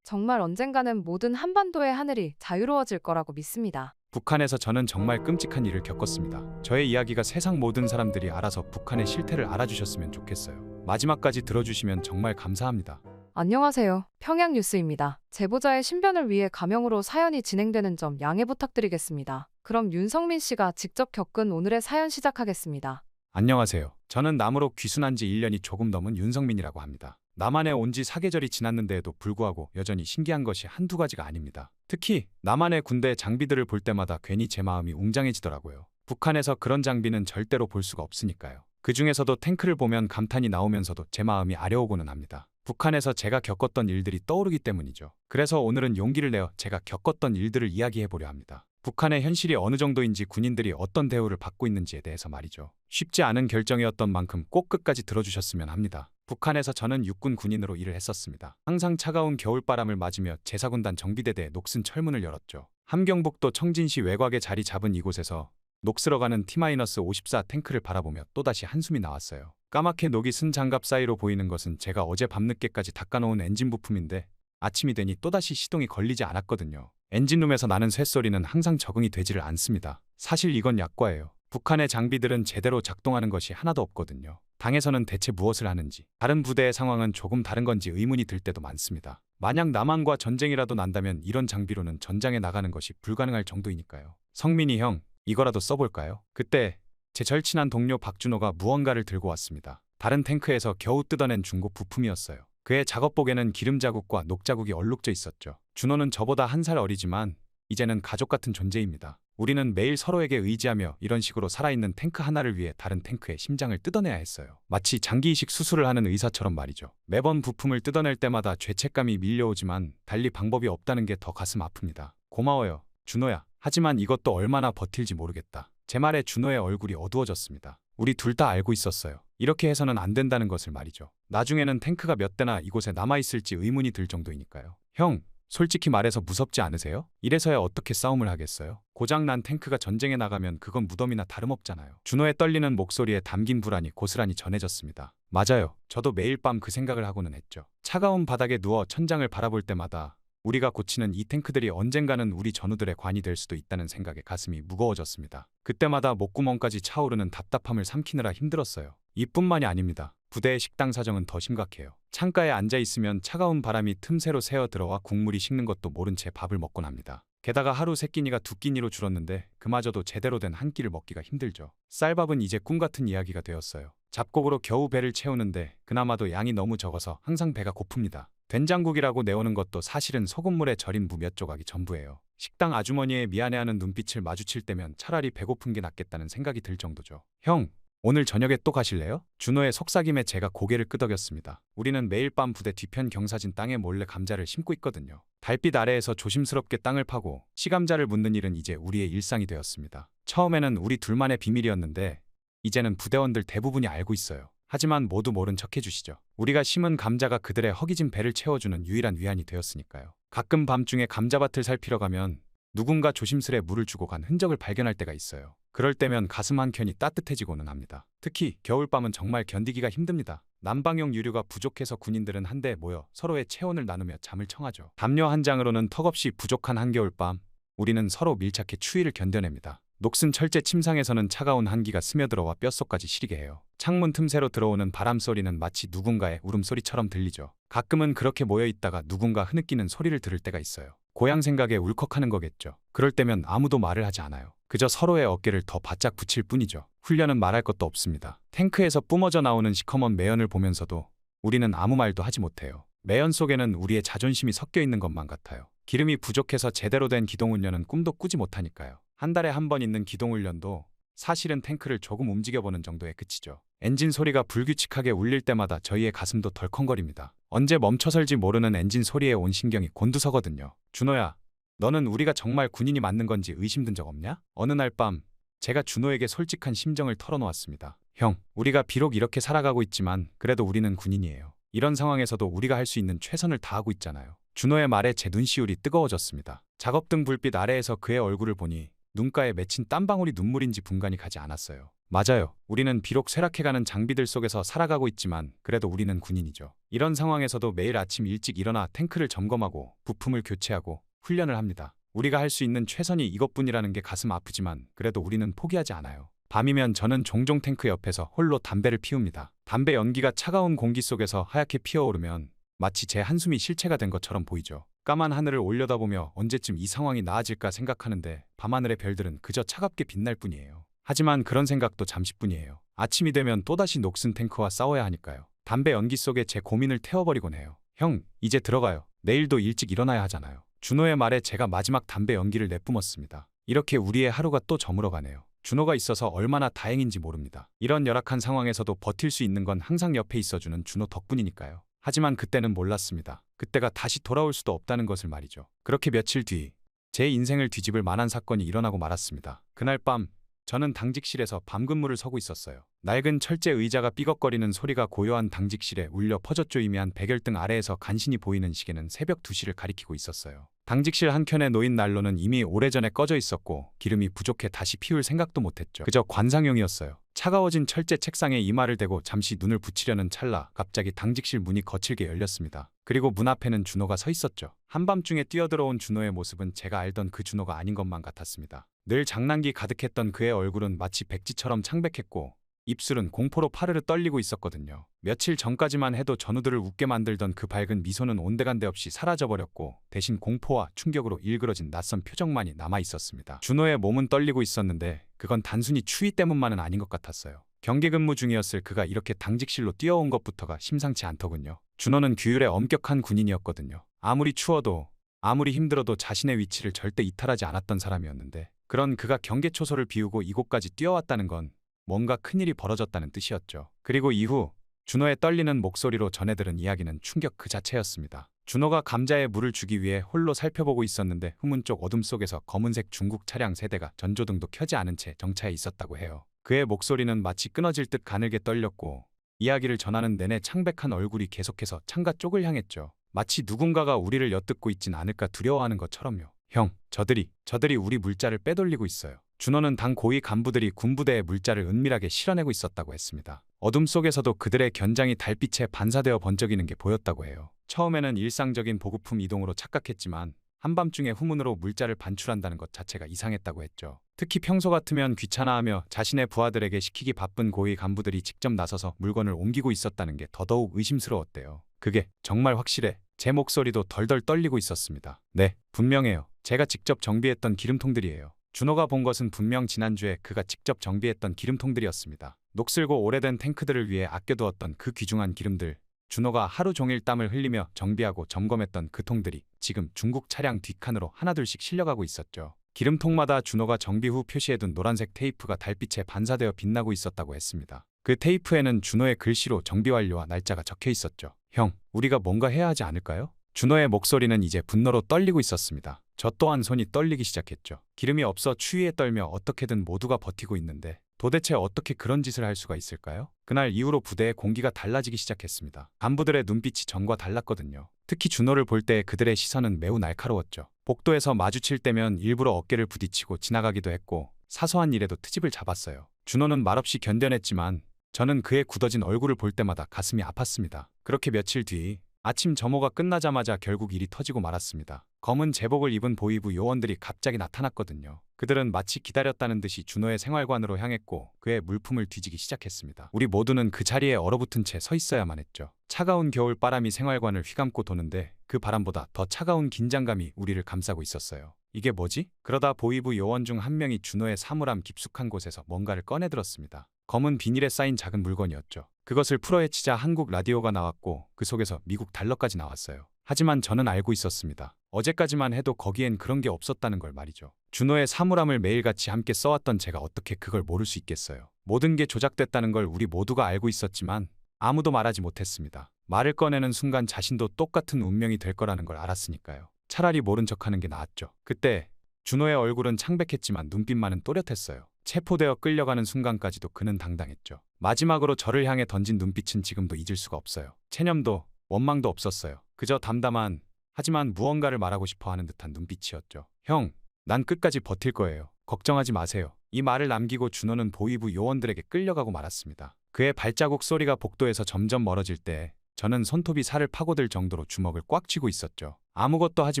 정말 언젠가는 모든 한반도의 하늘이 자유로워질 거라고 믿습니다. 북한에서 저는 정말 끔찍한 일을 겪었습니다. 저의 이야기가 세상 모든 사람들이 알아서 북한의 실태를 알아주셨으면 좋겠어요. 마지막까지 들어주시면 정말 감사합니다. 안녕하세요. 평양뉴스입니다. 제보자의 신변을 위해 가명으로 사연이 진행되는 점 양해 부탁드리겠습니다. 그럼 윤성민 씨가 직접 겪은 오늘의 사연 시작하겠습니다. 안녕하세요. 저는 남으로 귀순한 지 1년이 조금 넘은 윤성민이라고 합니다. 남한에 온 지 사계절이 지났는데도 불구하고 여전히 신기한 것이 한두 가지가 아닙니다. 특히 남한의 군대 장비들을 볼 때마다 괜히 제 마음이 웅장해지더라고요. 북한에서 그런 장비는 절대로 볼 수가 없으니까요. 그 중에서도 탱크를 보면 감탄이 나오면서도 제 마음이 아려오고는 합니다. 북한에서 제가 겪었던 일들이 떠오르기 때문이죠. 그래서 오늘은 용기를 내어 제가 겪었던 일들을 이야기해보려 합니다. 북한의 현실이 어느 정도인지 군인들이 어떤 대우를 받고 있는지에 대해서 말이죠. 쉽지 않은 결정이었던 만큼 꼭 끝까지 들어주셨으면 합니다. 북한에서 저는 육군 군인으로 일을 했었습니다. 항상 차가운 겨울바람을 맞으며 제사군단 정비대대에 녹슨 철문을 열었죠. 함경북도 청진시 외곽에 자리 잡은 이곳에서 녹 쓸어가는 T-54 탱크를 바라보며 또다시 한숨이 나왔어요. 까맣게 녹이 쓴 장갑 사이로 보이는 것은 제가 어제 밤늦게까지 닦아놓은 엔진 부품인데 아침이 되니 또다시 시동이 걸리지 않았거든요. 엔진룸에서 나는 쇳소리는 항상 적응이 되지를 않습니다. 사실 이건 약과예요. 북한의 장비들은 제대로 작동하는 것이 하나도 없거든요. 당에서는 대체 무엇을 하는지, 다른 부대의 상황은 조금 다른 건지 의문이 들 때도 많습니다. 만약 남한과 전쟁이라도 난다면 이런 장비로는 전장에 나가는 것이 불가능할 정도이니까요. 성민이 형, 이거라도 써볼까요? 그때 제 절친한 동료 박준호가 무언가를 들고 왔습니다. 다른 탱크에서 겨우 뜯어낸 중고 부품이었어요. 그의 작업복에는 기름 자국과 녹 자국이 얼룩져 있었죠. 준호는 저보다 한 살 어리지만 이제는 가족 같은 존재입니다. 우리는 매일 서로에게 의지하며 이런 식으로 살아있는 탱크 하나를 위해 다른 탱크의 심장을 뜯어내야 했어요. 마치 장기 이식 수술을 하는 의사처럼 말이죠. 매번 부품을 뜯어낼 때마다 죄책감이 밀려오지만 달리 방법이 없다는 게 더 가슴 아픕니다. 고마워요, 준호야. 하지만 이것도 얼마나 버틸지 모르겠다. 제 말에 준호의 얼굴이 어두워졌습니다. 우리 둘 다 알고 있었어요. 이렇게 해서는 안 된다는 것을 말이죠. 나중에는 탱크가 몇 대나 이곳에 남아있을지 의문이 들 정도이니까요. 형, 솔직히 말해서 무섭지 않으세요? 이래서야 어떻게 싸움을 하겠어요? 고장난 탱크가 전쟁에 나가면 그건 무덤이나 다름없잖아요. 준호의 떨리는 목소리에 담긴 불안이 고스란히 전해졌습니다. 맞아요. 저도 매일 밤 그 생각을 하고는 했죠. 차가운 바닥에 누워 천장을 바라볼 때마다 우리가 고치는 이 탱크들이 언젠가는 우리 전우들의 관이 될 수도 있다는 생각에 가슴이 무거워졌습니다. 그때마다 목구멍까지 차오르는 답답함을 삼키느라 힘들었어요. 이뿐만이 아닙니다. 부대의 식당 사정은 더 심각해요. 창가에 앉아있으면 차가운 바람이 틈새로 새어 들어와 국물이 식는 것도 모른 채 밥을 먹곤 합니다. 게다가 하루 세 끼니가 두 끼니로 줄었는데 그마저도 제대로 된 한 끼를 먹기가 힘들죠. 쌀밥은 이제 꿈같은 이야기가 되었어요. 잡곡으로 겨우 배를 채우는데 그나마도 양이 너무 적어서 항상 배가 고픕니다. 된장국이라고 내오는 것도 사실은 소금물에 절인 무 몇 조각이 전부예요. 식당 아주머니의 미안해하는 눈빛을 마주칠 때면 차라리 배고픈 게 낫겠다는 생각이 들 정도죠. 형, 오늘 저녁에 또 가실래요? 준호의 속삭임에 제가 고개를 끄덕였습니다. 우리는 매일 밤 부대 뒤편 경사진 땅에 몰래 감자를 심고 있거든요. 달빛 아래에서 조심스럽게 땅을 파고 씨감자를 묻는 일은 이제 우리의 일상이 되었습니다. 처음에는 우리 둘만의 비밀이었는데 이제는 부대원들 대부분이 알고 있어요. 하지만 모두 모른 척 해주시죠. 우리가 심은 감자가 그들의 허기진 배를 채워주는 유일한 위안이 되었으니까요. 가끔 밤중에 감자밭을 살피러 가면 누군가 조심스레 물을 주고 간 흔적을 발견할 때가 있어요. 그럴 때면 가슴 한켠이 따뜻해지고는 합니다. 특히 겨울밤은 정말 견디기가 힘듭니다. 난방용 유류가 부족해서 군인들은 한데 모여 서로의 체온을 나누며 잠을 청하죠. 담요 한 장으로는 턱없이 부족한 한겨울밤, 우리는 서로 밀착해 추위를 견뎌냅니다. 녹슨 철제 침상에서는 차가운 한기가 스며들어와 뼛속까지 시리게 해요. 창문 틈새로 들어오는 바람 소리는 마치 누군가의 울음소리처럼 들리죠. 가끔은 그렇게 모여 있다가 누군가 흐느끼는 소리를 들을 때가 있어요. 고향 생각에 울컥하는 거겠죠. 그럴 때면 아무도 말을 하지 않아요. 그저 서로의 어깨를 더 바짝 붙일 뿐이죠. 훈련은 말할 것도 없습니다. 탱크에서 뿜어져 나오는 시커먼 매연을 보면서도 우리는 아무 말도 하지 못해요. 매연 속에는 우리의 자존심이 섞여 있는 것만 같아요. 기름이 부족해서 제대로 된 기동훈련은 꿈도 꾸지 못하니까요. 한 달에 한 번 있는 기동훈련도 사실은 탱크를 조금 움직여보는 정도에 그치죠. 엔진 소리가 불규칙하게 울릴 때마다 저희의 가슴도 덜컹거립니다. 언제 멈춰설지 모르는 엔진 소리에 온 신경이 곤두서거든요. 준호야, 너는 우리가 정말 군인이 맞는 건지 의심든 적 없냐? 어느 날 밤 제가 준호에게 솔직한 심정을 털어놓았습니다. 형, 우리가 비록 이렇게 살아가고 있지만 그래도 우리는 군인이에요. 이런 상황에서도 우리가 할 수 있는 최선을 다하고 있잖아요. 준호의 말에 제 눈시울이 뜨거워졌습니다. 작업등 불빛 아래에서 그의 얼굴을 보니 눈가에 맺힌 땀방울이 눈물인지 분간이 가지 않았어요. 맞아요. 우리는 비록 쇠락해가는 장비들 속에서 살아가고 있지만 그래도 우리는 군인이죠. 이런 상황에서도 매일 아침 일찍 일어나 탱크를 점검하고 부품을 교체하고 훈련을 합니다. 우리가 할 수 있는 최선이 이것뿐이라는 게 가슴 아프지만 그래도 우리는 포기하지 않아요. 밤이면 저는 종종 탱크 옆에서 홀로 담배를 피웁니다. 담배 연기가 차가운 공기 속에서 하얗게 피어오르면 마치 제 한숨이 실체가 된 것처럼 보이죠. 까만 하늘을 올려다보며 언제쯤 이 상황이 나아질까 생각하는데 밤하늘의 별들은 그저 차갑게 빛날 뿐이에요. 하지만 그런 생각도 잠시뿐이에요. 아침이 되면 또다시 녹슨 탱크와 싸워야 하니까요. 담배 연기 속에 제 고민을 태워버리곤 해요. 형, 이제 들어가요. 내일도 일찍 일어나야 하잖아요. 준호의 말에 제가 마지막 담배 연기를 내뿜었습니다. 이렇게 우리의 하루가 또 저물어가네요. 준호가 있어서 얼마나 다행인지 모릅니다. 이런 열악한 상황에서도 버틸 수 있는 건 항상 옆에 있어주는 준호 덕분이니까요. 하지만 그때는 몰랐습니다. 그때가 다시 돌아올 수도 없다는 것을 말이죠. 그렇게 며칠 뒤 제 인생을 뒤집을 만한 사건이 일어나고 말았습니다. 그날 밤 저는 당직실에서 밤근무를 서고 있었어요. 낡은 철제 의자가 삐걱거리는 소리가 고요한 당직실에 울려 퍼졌죠. 이미 한 백열등 아래에서 간신히 보이는 시계는 새벽 2시를 가리키고 있었어요. 당직실 한켠에 놓인 난로는 이미 오래전에 꺼져 있었고 기름이 부족해 다시 피울 생각도 못했죠. 그저 관상용이었어요. 차가워진 철제 책상에 이마를 대고 잠시 눈을 붙이려는 찰나 갑자기 당직실 문이 거칠게 열렸습니다. 그리고 문 앞에는 준호가 서 있었죠. 한밤중에 뛰어들어온 준호의 모습은 제가 알던 그 준호가 아닌 것만 같았습니다. 늘 장난기 가득했던 그의 얼굴은 마치 백지처럼 창백했고 입술은 공포로 파르르 떨리고 있었거든요. 며칠 전까지만 해도 전우들을 웃게 만들던 그 밝은 미소는 온데간데 없이 사라져버렸고 대신 공포와 충격으로 일그러진 낯선 표정만이 남아있었습니다. 준호의 몸은 떨리고 있었는데 그건 단순히 추위 때문만은 아닌 것 같았어요. 경계 근무 중이었을 그가 이렇게 당직실로 뛰어온 것부터가 심상치 않더군요. 준호는 규율에 엄격한 군인이었거든요. 아무리 추워도 아무리 힘들어도 자신의 위치를 절대 이탈하지 않았던 사람이었는데 그런 그가 경계 초소를 비우고 이곳까지 뛰어왔다는 건 뭔가 큰일이 벌어졌다는 뜻이었죠. 그리고 이후 준호의 떨리는 목소리로 전해들은 이야기는 충격 그 자체였습니다. 준호가 감자에 물을 주기 위해 홀로 살펴보고 있었는데 후문 쪽 어둠 속에서 검은색 중국 차량 세대가 전조등도 켜지 않은 채 정차해 있었다고 해요. 그의 목소리는 마치 끊어질 듯 가늘게 떨렸고 이야기를 전하는 내내 창백한 얼굴이 계속해서 창가 쪽을 향했죠. 마치 누군가가 우리를 엿듣고 있진 않을까 두려워하는 것처럼요. 형, 저들이 우리 물자를 빼돌리고 있어요. 준호는 당 고위 간부들이 군부대의 물자를 은밀하게 실어내고 있었다고 했습니다. 어둠 속에서도 그들의 견장이 달빛에 반사되어 번쩍이는 게 보였다고 해요. 처음에는 일상적인 보급품 이동으로 착각했지만 한밤중에 후문으로 물자를 반출한다는 것 자체가 이상했다고 했죠. 특히 평소 같으면 귀찮아하며 자신의 부하들에게 시키기 바쁜 고위 간부들이 직접 나서서 물건을 옮기고 있었다는 게 더더욱 의심스러웠대요. 그게 정말 확실해. 제 목소리도 덜덜 떨리고 있었습니다. 네, 분명해요. 제가 직접 정비했던 기름통들이에요. 준호가 본 것은 분명 지난주에 그가 직접 정비했던 기름통들이었습니다. 녹슬고 오래된 탱크들을 위해 아껴두었던 그 귀중한 기름들. 준호가 하루 종일 땀을 흘리며 정비하고 점검했던 그 통들이 지금 중국 차량 뒷칸으로 하나둘씩 실려가고 있었죠. 기름통마다 준호가 정비 후 표시해둔 노란색 테이프가 달빛에 반사되어 빛나고 있었다고 했습니다. 그 테이프에는 준호의 글씨로 정비 완료와 날짜가 적혀 있었죠. 형, 우리가 뭔가 해야 하지 않을까요? 준호의 목소리는 이제 분노로 떨리고 있었습니다. 저 또한 손이 떨리기 시작했죠. 기름이 없어 추위에 떨며 어떻게든 모두가 버티고 있는데 도대체 어떻게 그런 짓을 할 수가 있을까요? 그날 이후로 부대의 공기가 달라지기 시작했습니다. 간부들의 눈빛이 전과 달랐거든요. 특히 준호를 볼 때 그들의 시선은 매우 날카로웠죠. 복도에서 마주칠 때면 일부러 어깨를 부딪히고 지나가기도 했고 사소한 일에도 트집을 잡았어요. 준호는 말없이 견뎌냈지만 저는 그의 굳어진 얼굴을 볼 때마다 가슴이 아팠습니다. 그렇게 며칠 뒤 아침 점호가 끝나자마자 결국 일이 터지고 말았습니다. 검은 제복을 입은 보위부 요원들이 갑자기 나타났거든요. 그들은 마치 기다렸다는 듯이 준호의 생활관으로 향했고 그의 물품을 뒤지기 시작했습니다. 우리 모두는 그 자리에 얼어붙은 채 서 있어야만 했죠. 차가운 겨울 바람이 생활관을 휘감고 도는데 그 바람보다 더 차가운 긴장감이 우리를 감싸고 있었어요. 이게 뭐지? 그러다 보위부 요원 중 한 명이 준호의 사물함 깊숙한 곳에서 뭔가를 꺼내들었습니다. 검은 비닐에 쌓인 작은 물건이었죠. 그것을 풀어헤치자 한국 라디오가 나왔고 그 속에서 미국 달러까지 나왔어요. 하지만 저는 알고 있었습니다. 어제까지만 해도 거기엔 그런 게 없었다는 걸 말이죠. 준호의 사물함을 매일같이 함께 써왔던 제가 어떻게 그걸 모를 수 있겠어요. 모든 게 조작됐다는 걸 우리 모두가 알고 있었지만 아무도 말하지 못했습니다. 말을 꺼내는 순간 자신도 똑같은 운명이 될 거라는 걸 알았으니까요. 차라리 모른 척하는 게 나았죠. 그때 준호의 얼굴은 창백했지만 눈빛만은 또렷했어요. 체포되어 끌려가는 순간까지도 그는 당당했죠. 마지막으로 저를 향해 던진 눈빛은 지금도 잊을 수가 없어요. 체념도 원망도 없었어요. 그저 담담한 하지만 무언가를 말하고 싶어 하는 듯한 눈빛이었죠. 형, 난 끝까지 버틸 거예요. 걱정하지 마세요. 이 말을 남기고 준호는 보위부 요원들에게 끌려가고 말았습니다. 그의 발자국 소리가 복도에서 점점 멀어질 때 저는 손톱이 살을 파고들 정도로 주먹을 꽉 쥐고 있었죠. 아무것도 하지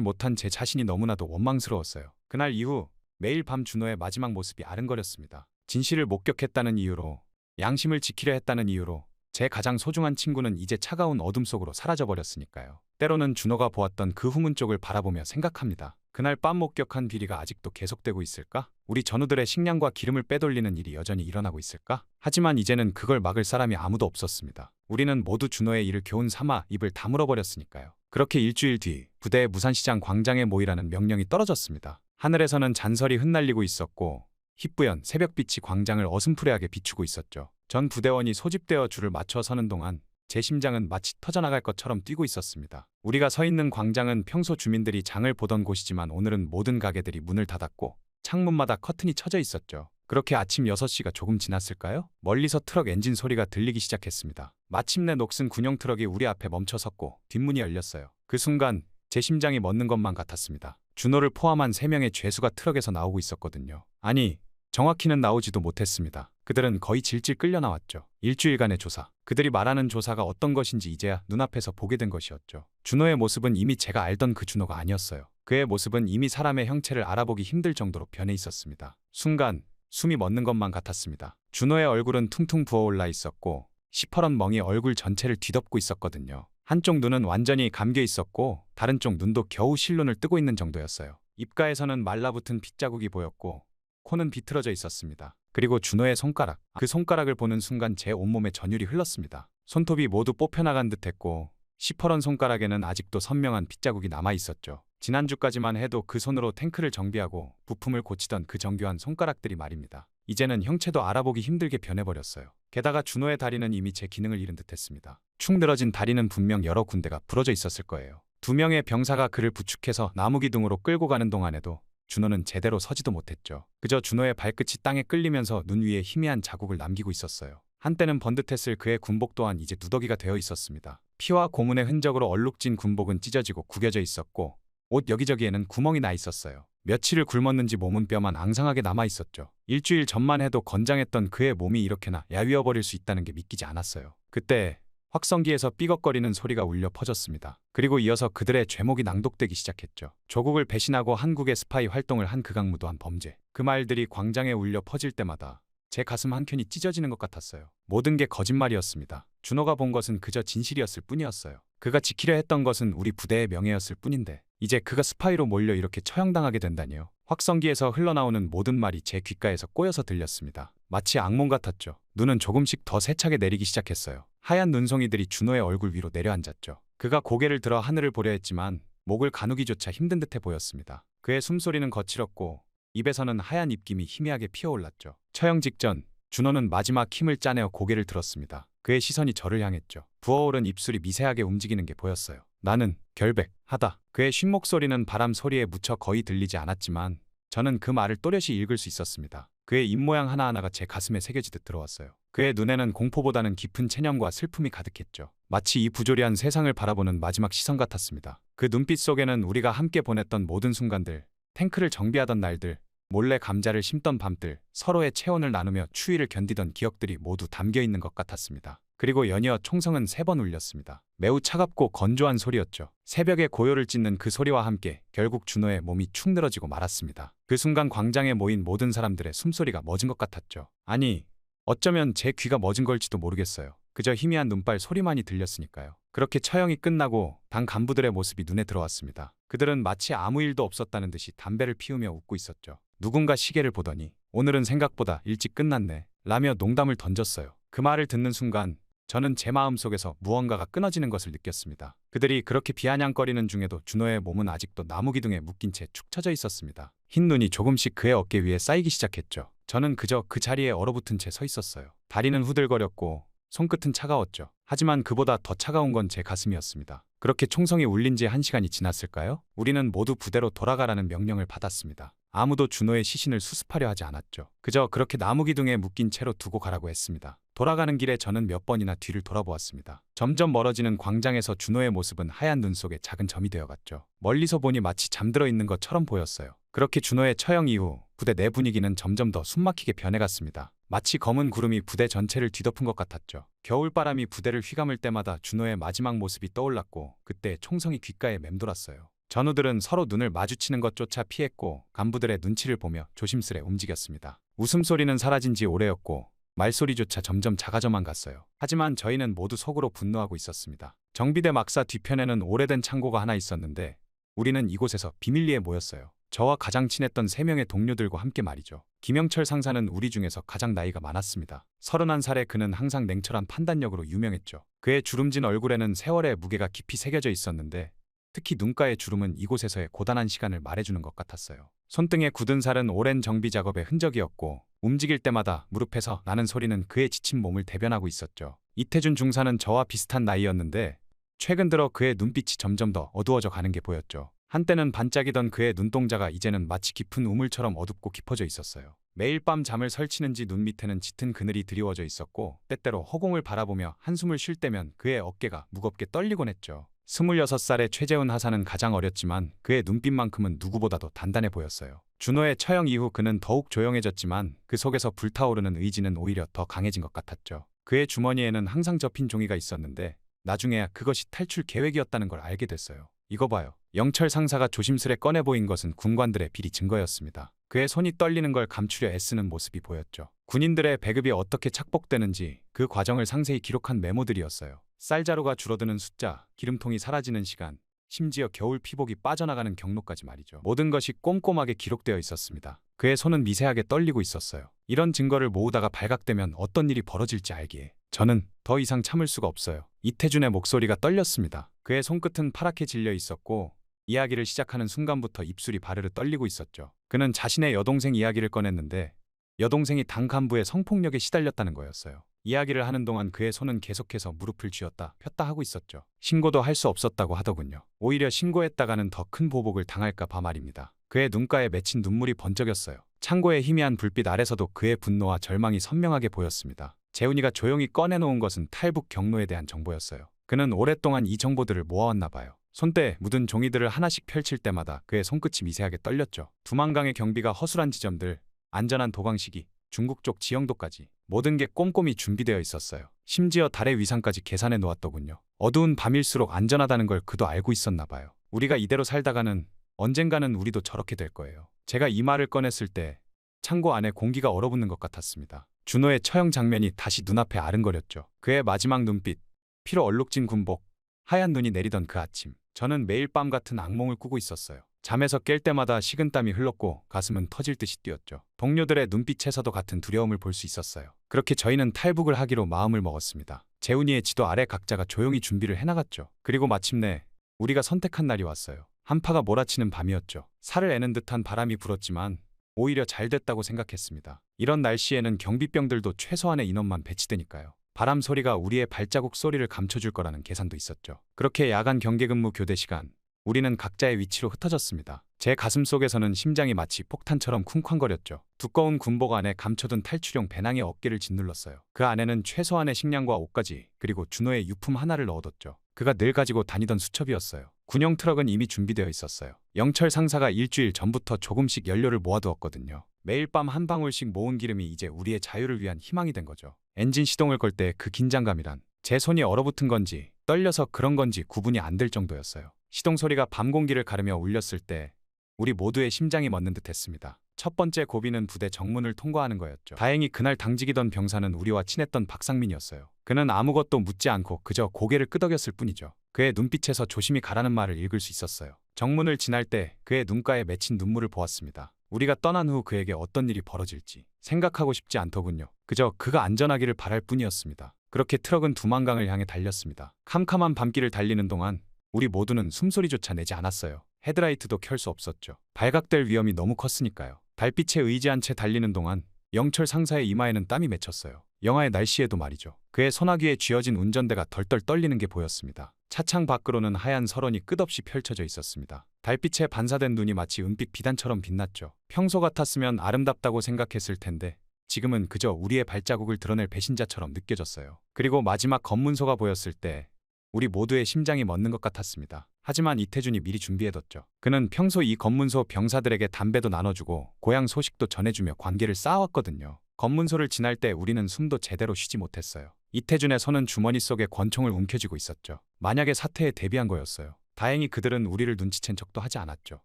못한 제 자신이 너무나도 원망스러웠어요. 그날 이후 매일 밤 준호의 마지막 모습이 아른거렸습니다. 진실을 목격했다는 이유로, 양심을 지키려 했다는 이유로 제 가장 소중한 친구는 이제 차가운 어둠 속으로 사라져버렸으니까요. 때로는 준호가 보았던 그 후문 쪽을 바라보며 생각합니다. 그날 밤 목격한 비리가 아직도 계속되고 있을까? 우리 전우들의 식량과 기름을 빼돌리는 일이 여전히 일어나고 있을까? 하지만 이제는 그걸 막을 사람이 아무도 없었습니다. 우리는 모두 준호의 일을 교훈 삼아 입을 다물어버렸으니까요. 그렇게 일주일 뒤 부대의 무산시장 광장에 모이라는 명령이 떨어졌습니다. 하늘에서는 잔설이 흩날리고 있었고 희뿌연 새벽빛이 광장을 어슴푸레하게 비추고 있었죠. 전 부대원이 소집되어 줄을 맞춰 서는 동안 제 심장은 마치 터져나갈 것처럼 뛰고 있었습니다. 우리가 서 있는 광장은 평소 주민들이 장을 보던 곳이지만 오늘은 모든 가게들이 문을 닫았고 창문마다 커튼이 쳐져 있었죠. 그렇게 아침 6시가 조금 지났을까요? 멀리서 트럭 엔진 소리가 들리기 시작했습니다. 마침내 녹슨 군용 트럭이 우리 앞에 멈춰 섰고 뒷문이 열렸어요. 그 순간 제 심장이 멎는 것만 같았습니다. 준호를 포함한 3명의 죄수가 트럭에서 나오고 있었거든요. 아니, 정확히는 나오지도 못했습니다. 그들은 거의 질질 끌려 나왔죠. 일주일간의 조사. 그들이 말하는 조사가 어떤 것인지 이제야 눈앞에서 보게 된 것이었죠. 준호의 모습은 이미 제가 알던 그 준호가 아니었어요. 그의 모습은 이미 사람의 형체를 알아보기 힘들 정도로 변해 있었습니다. 순간 숨이 멎는 것만 같았습니다. 준호의 얼굴은 퉁퉁 부어올라 있었고 시퍼런 멍이 얼굴 전체를 뒤덮고 있었거든요. 한쪽 눈은 완전히 감겨 있었고 다른 쪽 눈도 겨우 실눈을 뜨고 있는 정도였어요. 입가에서는 말라붙은 핏자국이 보였고 코는 비틀어져 있었습니다. 그리고 준호의 손가락. 그 손가락을 보는 순간 제 온몸에 전율이 흘렀습니다. 손톱이 모두 뽑혀나간 듯했고 시퍼런 손가락에는 아직도 선명한 핏자국이 남아있었죠. 지난주까지만 해도 그 손으로 탱크를 정비하고 부품을 고치던 그 정교한 손가락들이 말입니다. 이제는 형체도 알아보기 힘들게 변해버렸어요. 게다가 준호의 다리는 이미 제 기능을 잃은 듯했습니다. 축 늘어진 다리는 분명 여러 군데가 부러져 있었을 거예요. 2명의 병사가 그를 부축해서 나무기둥으로 끌고 가는 동안에도 준호는 제대로 서지도 못했죠. 그저 준호의 발끝이 땅에 끌리면서 눈 위에 희미한 자국을 남기고 있었어요. 한때는 번듯했을 그의 군복 또한 이제 누더기가 되어 있었습니다. 피와 고문의 흔적으로 얼룩진 군복은 찢어지고 구겨져 있었고 옷 여기저기에는 구멍이 나 있었어요. 며칠을 굶었는지 몸은 뼈만 앙상하게 남아 있었죠. 일주일 전만 해도 건장했던 그의 몸이 이렇게나 야위어버릴 수 있다는 게 믿기지 않았어요. 그때 확성기에서 삐걱거리는 소리가 울려 퍼졌습니다. 그리고 이어서 그들의 죄목이 낭독되기 시작했죠. 조국을 배신하고 한국의 스파이 활동을 한 극악무도한 범죄. 그 말들이 광장에 울려 퍼질 때마다 제 가슴 한켠이 찢어지는 것 같았어요. 모든 게 거짓말이었습니다. 준호가 본 것은 그저 진실이었을 뿐이었어요. 그가 지키려 했던 것은 우리 부대의 명예였을 뿐인데 이제 그가 스파이로 몰려 이렇게 처형당하게 된다니요. 확성기에서 흘러나오는 모든 말이 제 귓가에서 꼬여서 들렸습니다. 마치 악몽 같았죠. 눈은 조금씩 더 세차게 내리기 시작했어요. 하얀 눈송이들이 준호의 얼굴 위로 내려앉았죠. 그가 고개를 들어 하늘을 보려 했지만 목을 가누기조차 힘든 듯해 보였습니다. 그의 숨소리는 거칠었고 입에서는 하얀 입김이 희미하게 피어올랐죠. 처형 직전 준호는 마지막 힘을 짜내어 고개를 들었습니다. 그의 시선이 저를 향했죠. 부어오른 입술이 미세하게 움직이는 게 보였어요. 나는 결백하다. 그의 쉰 목소리는 바람 소리에 묻혀 거의 들리지 않았지만 저는 그 말을 또렷이 읽을 수 있었습니다. 그의 입모양 하나하나가 제 가슴에 새겨지듯 들어왔어요. 그의 눈에는 공포보다는 깊은 체념과 슬픔이 가득했죠. 마치 이 부조리한 세상을 바라보는 마지막 시선 같았습니다. 그 눈빛 속에는 우리가 함께 보냈던 모든 순간들, 탱크를 정비하던 날들, 몰래 감자를 심던 밤들, 서로의 체온을 나누며 추위를 견디던 기억들이 모두 담겨 있는 것 같았습니다. 그리고 연이어 총성은 3번 울렸습니다. 매우 차갑고 건조한 소리였죠. 새벽의 고요를 찢는 그 소리와 함께 결국 준호의 몸이 축 늘어지고 말았습니다. 그 순간 광장에 모인 모든 사람들의 숨소리가 멎은 것 같았죠. 아니, 어쩌면 제 귀가 멎은 걸지도 모르겠어요. 그저 희미한 눈발 소리만이 들렸으니까요. 그렇게 처형이 끝나고 당 간부들의 모습이 눈에 들어왔습니다. 그들은 마치 아무 일도 없었다는 듯이 담배를 피우며 웃고 있었죠. 누군가 시계를 보더니 오늘은 생각보다 일찍 끝났네 라며 농담을 던졌어요. 그 말을 듣는 순간 저는 제 마음속에서 무언가가 끊어지는 것을 느꼈습니다. 그들이 그렇게 비아냥거리는 중에도 준호의 몸은 아직도 나무 기둥에 묶인 채 축 처져 있었습니다. 흰 눈이 조금씩 그의 어깨 위에 쌓이기 시작했죠. 저는 그저 그 자리에 얼어붙은 채 서 있었어요. 다리는 후들거렸고 손끝은 차가웠죠. 하지만 그보다 더 차가운 건 제 가슴이었습니다. 그렇게 총성이 울린 지 1시간이 지났을까요? 우리는 모두 부대로 돌아가라는 명령을 받았습니다. 아무도 준호의 시신을 수습하려 하지 않았죠. 그저 그렇게 나무 기둥에 묶인 채로 두고 가라고 했습니다. 돌아가는 길에 저는 몇 번이나 뒤를 돌아보았습니다. 점점 멀어지는 광장에서 준호의 모습은 하얀 눈 속에 작은 점이 되어갔죠. 멀리서 보니 마치 잠들어 있는 것처럼 보였어요. 그렇게 준호의 처형 이후 부대 내 분위기는 점점 더 숨막히게 변해갔습니다. 마치 검은 구름이 부대 전체를 뒤덮은 것 같았죠. 겨울바람이 부대를 휘감을 때마다 준호의 마지막 모습이 떠올랐고 그때 총성이 귓가에 맴돌았어요. 전우들은 서로 눈을 마주치는 것조차 피했고 간부들의 눈치를 보며 조심스레 움직였습니다. 웃음소리는 사라진 지 오래였고 말소리조차 점점 작아져만 갔어요. 하지만 저희는 모두 속으로 분노하고 있었습니다. 정비대 막사 뒤편에는 오래된 창고가 하나 있었는데 우리는 이곳에서 비밀리에 모였어요. 저와 가장 친했던 3명의 동료들과 함께 말이죠. 김영철 상사는 우리 중에서 가장 나이가 많았습니다. 31살의 그는 항상 냉철한 판단력으로 유명했죠. 그의 주름진 얼굴에는 세월의 무게가 깊이 새겨져 있었는데 특히 눈가의 주름은 이곳에서의 고단한 시간을 말해주는 것 같았어요. 손등에 굳은 살은 오랜 정비 작업의 흔적이었고 움직일 때마다 무릎에서 나는 소리는 그의 지친 몸을 대변하고 있었죠. 이태준 중사는 저와 비슷한 나이였는데 최근 들어 그의 눈빛이 점점 더 어두워져 가는 게 보였죠. 한때는 반짝이던 그의 눈동자가 이제는 마치 깊은 우물처럼 어둡고 깊어져 있었어요. 매일 밤 잠을 설치는지 눈 밑에는 짙은 그늘이 드리워져 있었고 때때로 허공을 바라보며 한숨을 쉴 때면 그의 어깨가 무겁게 떨리곤 했죠. 26살의 최재훈 하사는 가장 어렸지만 그의 눈빛만큼은 누구보다도 단단해 보였어요. 준호의 처형 이후 그는 더욱 조용해졌지만 그 속에서 불타오르는 의지는 오히려 더 강해진 것 같았죠. 그의 주머니에는 항상 접힌 종이가 있었는데 나중에야 그것이 탈출 계획이었다는 걸 알게 됐어요. 이거 봐요. 영철 상사가 조심스레 꺼내 보인 것은 군관들의 비리 증거였습니다. 그의 손이 떨리는 걸 감추려 애쓰는 모습이 보였죠. 군인들의 배급이 어떻게 착복되는지 그 과정을 상세히 기록한 메모들이었어요. 쌀자루가 줄어드는 숫자, 기름통이 사라지는 시간, 심지어 겨울 피복이 빠져나가는 경로까지 말이죠. 모든 것이 꼼꼼하게 기록되어 있었습니다. 그의 손은 미세하게 떨리고 있었어요. 이런 증거를 모으다가 발각되면 어떤 일이 벌어질지 알기에 저는 더 이상 참을 수가 없어요. 이태준의 목소리가 떨렸습니다. 그의 손끝은 파랗게 질려 있었고 이야기를 시작하는 순간부터 입술이 바르르 떨리고 있었죠. 그는 자신의 여동생 이야기를 꺼냈는데 여동생이 당 간부의 성폭력에 시달렸다는 거였어요. 이야기를 하는 동안 그의 손은 계속해서 무릎을 쥐었다 폈다 하고 있었죠. 신고도 할 수 없었다고 하더군요. 오히려 신고했다가는 더 큰 보복을 당할까 봐 말입니다. 그의 눈가에 맺힌 눈물이 번쩍였어요. 창고의 희미한 불빛 아래서도 그의 분노와 절망이 선명하게 보였습니다. 재훈이가 조용히 꺼내놓은 것은 탈북 경로에 대한 정보였어요. 그는 오랫동안 이 정보들을 모아왔나 봐요. 손때에 묻은 종이들을 하나씩 펼칠 때마다 그의 손끝이 미세하게 떨렸죠. 두만강의 경비가 허술한 지점들, 안전한 도강 시기, 중국 쪽 지형도까지 모든 게 꼼꼼히 준비되어 있었어요. 심지어 달의 위상까지 계산해 놓았더군요. 어두운 밤일수록 안전하다는 걸 그도 알고 있었나 봐요. 우리가 이대로 살다가는 언젠가는 우리도 저렇게 될 거예요. 제가 이 말을 꺼냈을 때 창고 안에 공기가 얼어붙는 것 같았습니다. 준호의 처형 장면이 다시 눈앞에 아른거렸죠. 그의 마지막 눈빛, 피로 얼룩진 군복, 하얀 눈이 내리던 그 아침. 저는 매일 밤 같은 악몽을 꾸고 있었어요. 잠에서 깰 때마다 식은땀이 흘렀고 가슴은 터질 듯이 뛰었죠. 동료들의 눈빛에서도 같은 두려움을 볼 수 있었어요. 그렇게 저희는 탈북을 하기로 마음을 먹었습니다. 재훈이의 지도 아래 각자가 조용히 준비를 해나갔죠. 그리고 마침내 우리가 선택한 날이 왔어요. 한파가 몰아치는 밤이었죠. 살을 애는 듯한 바람이 불었지만 오히려 잘 됐다고 생각했습니다. 이런 날씨에는 경비병들도 최소한의 인원만 배치되니까요. 바람 소리가 우리의 발자국 소리를 감춰줄 거라는 계산도 있었죠. 그렇게 야간 경계근무 교대 시간, 우리는 각자의 위치로 흩어졌습니다. 제 가슴 속에서는 심장이 마치 폭탄처럼 쿵쾅거렸죠. 두꺼운 군복 안에 감춰둔 탈출용 배낭의 어깨를 짓눌렀어요. 그 안에는 최소한의 식량과 옷까지, 그리고 준호의 유품 하나를 넣어뒀죠. 그가 늘 가지고 다니던 수첩이었어요. 군용 트럭은 이미 준비되어 있었어요. 영철 상사가 일주일 전부터 조금씩 연료를 모아두었거든요. 매일 밤 한 방울씩 모은 기름이 이제 우리의 자유를 위한 희망이 된 거죠. 엔진 시동을 걸 때 그 긴장감이란, 제 손이 얼어붙은 건지 떨려서 그런 건지 구분이 안 될 정도였어요. 시동 소리가 밤 공기를 가르며 울렸을 때 우리 모두의 심장이 멎는 듯 했습니다. 첫 번째 고비는 부대 정문을 통과하는 거였죠. 다행히 그날 당직이던 병사는 우리와 친했던 박상민이었어요. 그는 아무것도 묻지 않고 그저 고개를 끄덕였을 뿐이죠. 그의 눈빛에서 조심히 가라는 말을 읽을 수 있었어요. 정문을 지날 때 그의 눈가에 맺힌 눈물을 보았습니다. 우리가 떠난 후 그에게 어떤 일이 벌어질지 생각하고 싶지 않더군요. 그저 그가 안전하기를 바랄 뿐이었습니다. 그렇게 트럭은 두만강을 향해 달렸습니다. 캄캄한 밤길을 달리는 동안 우리 모두는 숨소리조차 내지 않았어요. 헤드라이트도 켤 수 없었죠. 발각될 위험이 너무 컸으니까요. 달빛에 의지한 채 달리는 동안 영철 상사의 이마에는 땀이 맺혔어요. 영하의 날씨에도 말이죠. 그의 소나기에 쥐어진 운전대가 덜덜 떨리는 게 보였습니다. 차창 밖으로는 하얀 설원이 끝없이 펼쳐져 있었습니다. 달빛에 반사된 눈이 마치 은빛 비단처럼 빛났죠. 평소 같았으면 아름답다고 생각했을 텐데 지금은 그저 우리의 발자국을 드러낼 배신자처럼 느껴졌어요. 그리고 마지막 검문소가 보였을 때 우리 모두의 심장이 멎는 것 같았습니다. 하지만 이태준이 미리 준비해뒀죠. 그는 평소 이 검문소 병사들에게 담배도 나눠주고 고향 소식도 전해주며 관계를 쌓아왔거든요. 검문소를 지날 때 우리는 숨도 제대로 쉬지 못했어요. 이태준의 손은 주머니 속에 권총을 움켜쥐고 있었죠. 만약에 사태에 대비한 거였어요. 다행히 그들은 우리를 눈치챈 척도 하지 않았죠.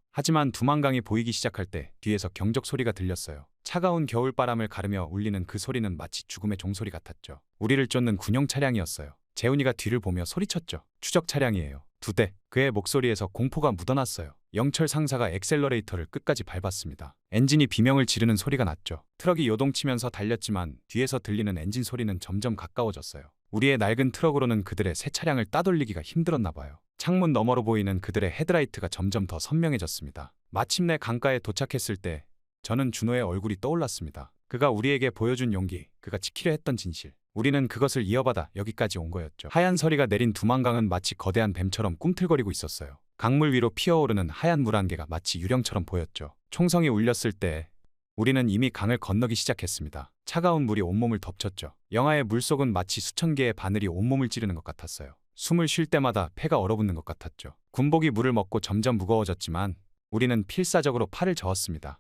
하지만 두만강이 보이기 시작할 때 뒤에서 경적 소리가 들렸어요. 차가운 겨울바람을 가르며 울리는 그 소리는 마치 죽음의 종소리 같았죠. 우리를 쫓는 군용 차량이었어요. 재훈이가 뒤를 보며 소리쳤죠. 추적 차량이에요. 2대. 그의 목소리에서 공포가 묻어났어요. 영철 상사가 엑셀러레이터를 끝까지 밟았습니다. 엔진이 비명을 지르는 소리가 났죠. 트럭이 요동치면서 달렸지만 뒤에서 들리는 엔진 소리는 점점 가까워졌어요. 우리의 낡은 트럭으로는 그들의 새 차량을 따돌리기가 힘들었나 봐요. 창문 너머로 보이는 그들의 헤드라이트가 점점 더 선명해졌습니다. 마침내 강가에 도착했을 때 저는 준호의 얼굴이 떠올랐습니다. 그가 우리에게 보여준 용기, 그가 지키려 했던 진실. 우리는 그것을 이어받아 여기까지 온 거였죠. 하얀 서리가 내린 두만강은 마치 거대한 뱀처럼 꿈틀거리고 있었어요. 강물 위로 피어오르는 하얀 물 안개가 마치 유령처럼 보였죠. 총성이 울렸을 때 우리는 이미 강을 건너기 시작했습니다. 차가운 물이 온몸을 덮쳤죠. 영하의 물속은 마치 수천 개의 바늘이 온몸을 찌르는 것 같았어요. 숨을 쉴 때마다 폐가 얼어붙는 것 같았죠. 군복이 물을 먹고 점점 무거워졌지만 우리는 필사적으로 팔을 저었습니다.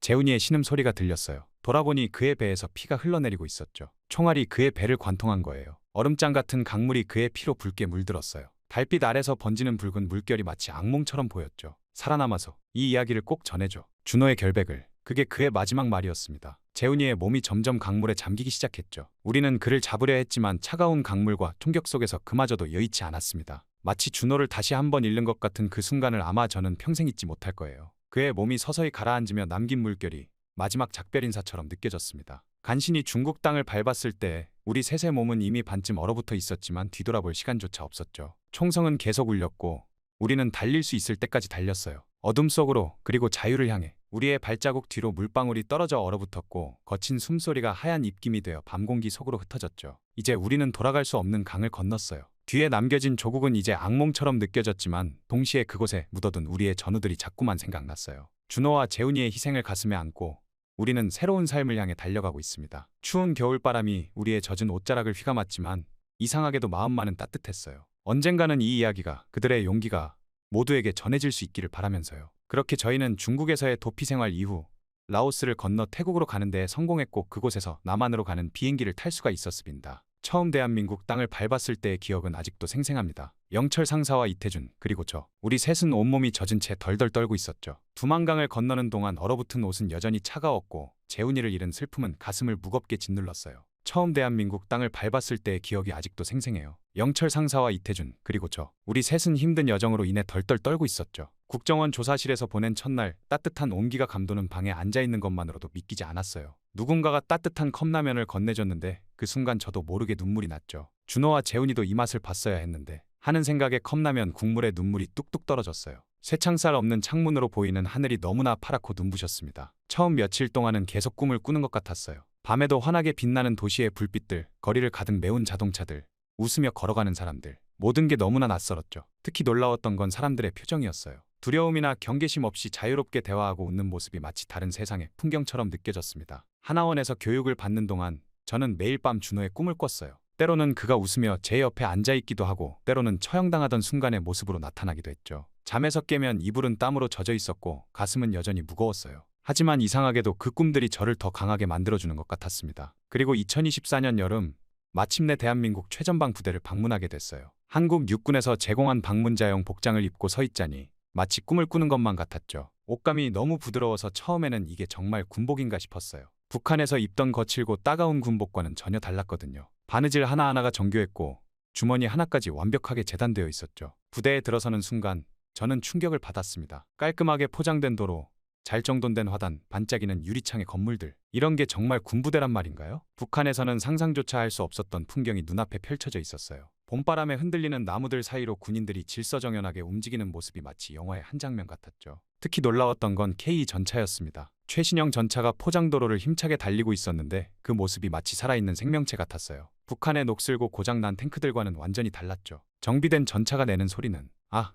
재훈이의 신음소리가 들렸어요. 돌아보니 그의 배에서 피가 흘러내리고 있었죠. 총알이 그의 배를 관통한 거예요. 얼음장 같은 강물이 그의 피로 붉게 물들었어요. 달빛 아래서 번지는 붉은 물결이 마치 악몽처럼 보였죠. 살아남아서 이 이야기를 꼭 전해줘. 준호의 결백을. 그게 그의 마지막 말이었습니다. 재훈이의 몸이 점점 강물에 잠기기 시작했죠. 우리는 그를 잡으려 했지만 차가운 강물과 총격 속에서 그마저도 여의치 않았습니다. 마치 준호를 다시 한번 잃는 것 같은 그 순간을 아마 저는 평생 잊지 못할 거예요. 그의 몸이 서서히 가라앉으며 남긴 물결이 마지막 작별 인사처럼 느껴졌습니다. 간신히 중국 땅을 밟았을 때 우리 셋의 몸은 이미 반쯤 얼어붙어 있었지만 뒤돌아볼 시간조차 없었죠. 총성은 계속 울렸고 우리는 달릴 수 있을 때까지 달렸어요. 어둠 속으로, 그리고 자유를 향해. 우리의 발자국 뒤로 물방울이 떨어져 얼어붙었고 거친 숨소리가 하얀 입김이 되어 밤공기 속으로 흩어졌죠. 이제 우리는 돌아갈 수 없는 강을 건넜어요. 뒤에 남겨진 조국은 이제 악몽처럼 느껴졌지만 동시에 그곳에 묻어둔 우리의 전우들이 자꾸만 생각났어요. 준호와 재훈이의 희생을 가슴에 안고 우리는 새로운 삶을 향해 달려가고 있습니다. 추운 겨울바람이 우리의 젖은 옷자락을 휘감았지만 이상하게도 마음만은 따뜻했어요. 언젠가는 이 이야기가, 그들의 용기가 모두에게 전해질 수 있기를 바라면서요. 그렇게 저희는 중국에서의 도피 생활 이후 라오스를 건너 태국으로 가는 데 성공했고 그곳에서 남한으로 가는 비행기를 탈 수가 있었습니다. 처음 대한민국 땅을 밟았을 때의 기억은 아직도 생생합니다. 영철 상사와 이태준, 그리고 우리 셋은 온몸이 젖은 채 덜덜 떨고 있었죠. 두만강을 건너는 동안 얼어붙은 옷은 여전히 차가웠고 재훈이를 잃은 슬픔은 가슴을 무겁게 짓눌렀어요. 처음 대한민국 땅을 밟았을 때의 기억이 아직도 생생해요. 영철 상사와 이태준, 그리고 우리 셋은 힘든 여정으로 인해 덜덜 떨고 있었죠. 국정원 조사실에서 보낸 첫날 따뜻한 온기가 감도는 방에 앉아있는 것만으로도 믿기지 않았어요. 누군가가 따뜻한 컵라면을 건네줬는데 그 순간 저도 모르게 눈물이 났죠. 준호와 재훈이도 이 맛을 봤어야 했는데 하는 생각에 컵라면 국물에 눈물이 뚝뚝 떨어졌어요. 쇠창살 없는 창문으로 보이는 하늘이 너무나 파랗고 눈부셨습니다. 처음 며칠 동안은 계속 꿈을 꾸는 것 같았어요. 밤에도 환하게 빛나는 도시의 불빛들, 거리를 가득 메운 자동차들, 웃으며 걸어가는 사람들, 모든 게 너무나 낯설었죠. 특히 놀라웠던 건 사람들의 표정이었어요. 두려움이나 경계심 없이 자유롭게 대화하고 웃는 모습이 마치 다른 세상의 풍경처럼 느껴졌습니다. 하나원에서 교육을 받는 동안 저는 매일 밤 준호의 꿈을 꿨어요. 때로는 그가 웃으며 제 옆에 앉아있기도 하고 때로는 처형당하던 순간의 모습으로 나타나기도 했죠. 잠에서 깨면 이불은 땀으로 젖어 있었고 가슴은 여전히 무거웠어요. 하지만 이상하게도 그 꿈들이 저를 더 강하게 만들어주는 것 같았습니다. 그리고 2024년 여름 마침내 대한민국 최전방 부대를 방문하게 됐어요. 한국 육군에서 제공한 방문자용 복장을 입고 서 있자니 마치 꿈을 꾸는 것만 같았죠. 옷감이 너무 부드러워서 처음에는 이게 정말 군복인가 싶었어요. 북한에서 입던 거칠고 따가운 군복과는 전혀 달랐거든요. 바느질 하나하나가 정교했고 주머니 하나까지 완벽하게 재단되어 있었죠. 부대에 들어서는 순간 저는 충격을 받았습니다. 깔끔하게 포장된 도로, 잘 정돈된 화단, 반짝이는 유리창의 건물들. 이런 게 정말 군부대란 말인가요? 북한에서는 상상조차 할 수 없었던 풍경이 눈앞에 펼쳐져 있었어요. 봄바람에 흔들리는 나무들 사이로 군인들이 질서정연하게 움직이는 모습이 마치 영화의 한 장면 같았죠. 특히 놀라웠던 건 K 전차였습니다. 최신형 전차가 포장도로를 힘차게 달리고 있었는데 그 모습이 마치 살아있는 생명체 같았어요. 북한의 녹슬고 고장난 탱크들과는 완전히 달랐죠. 정비된 전차가 내는 소리는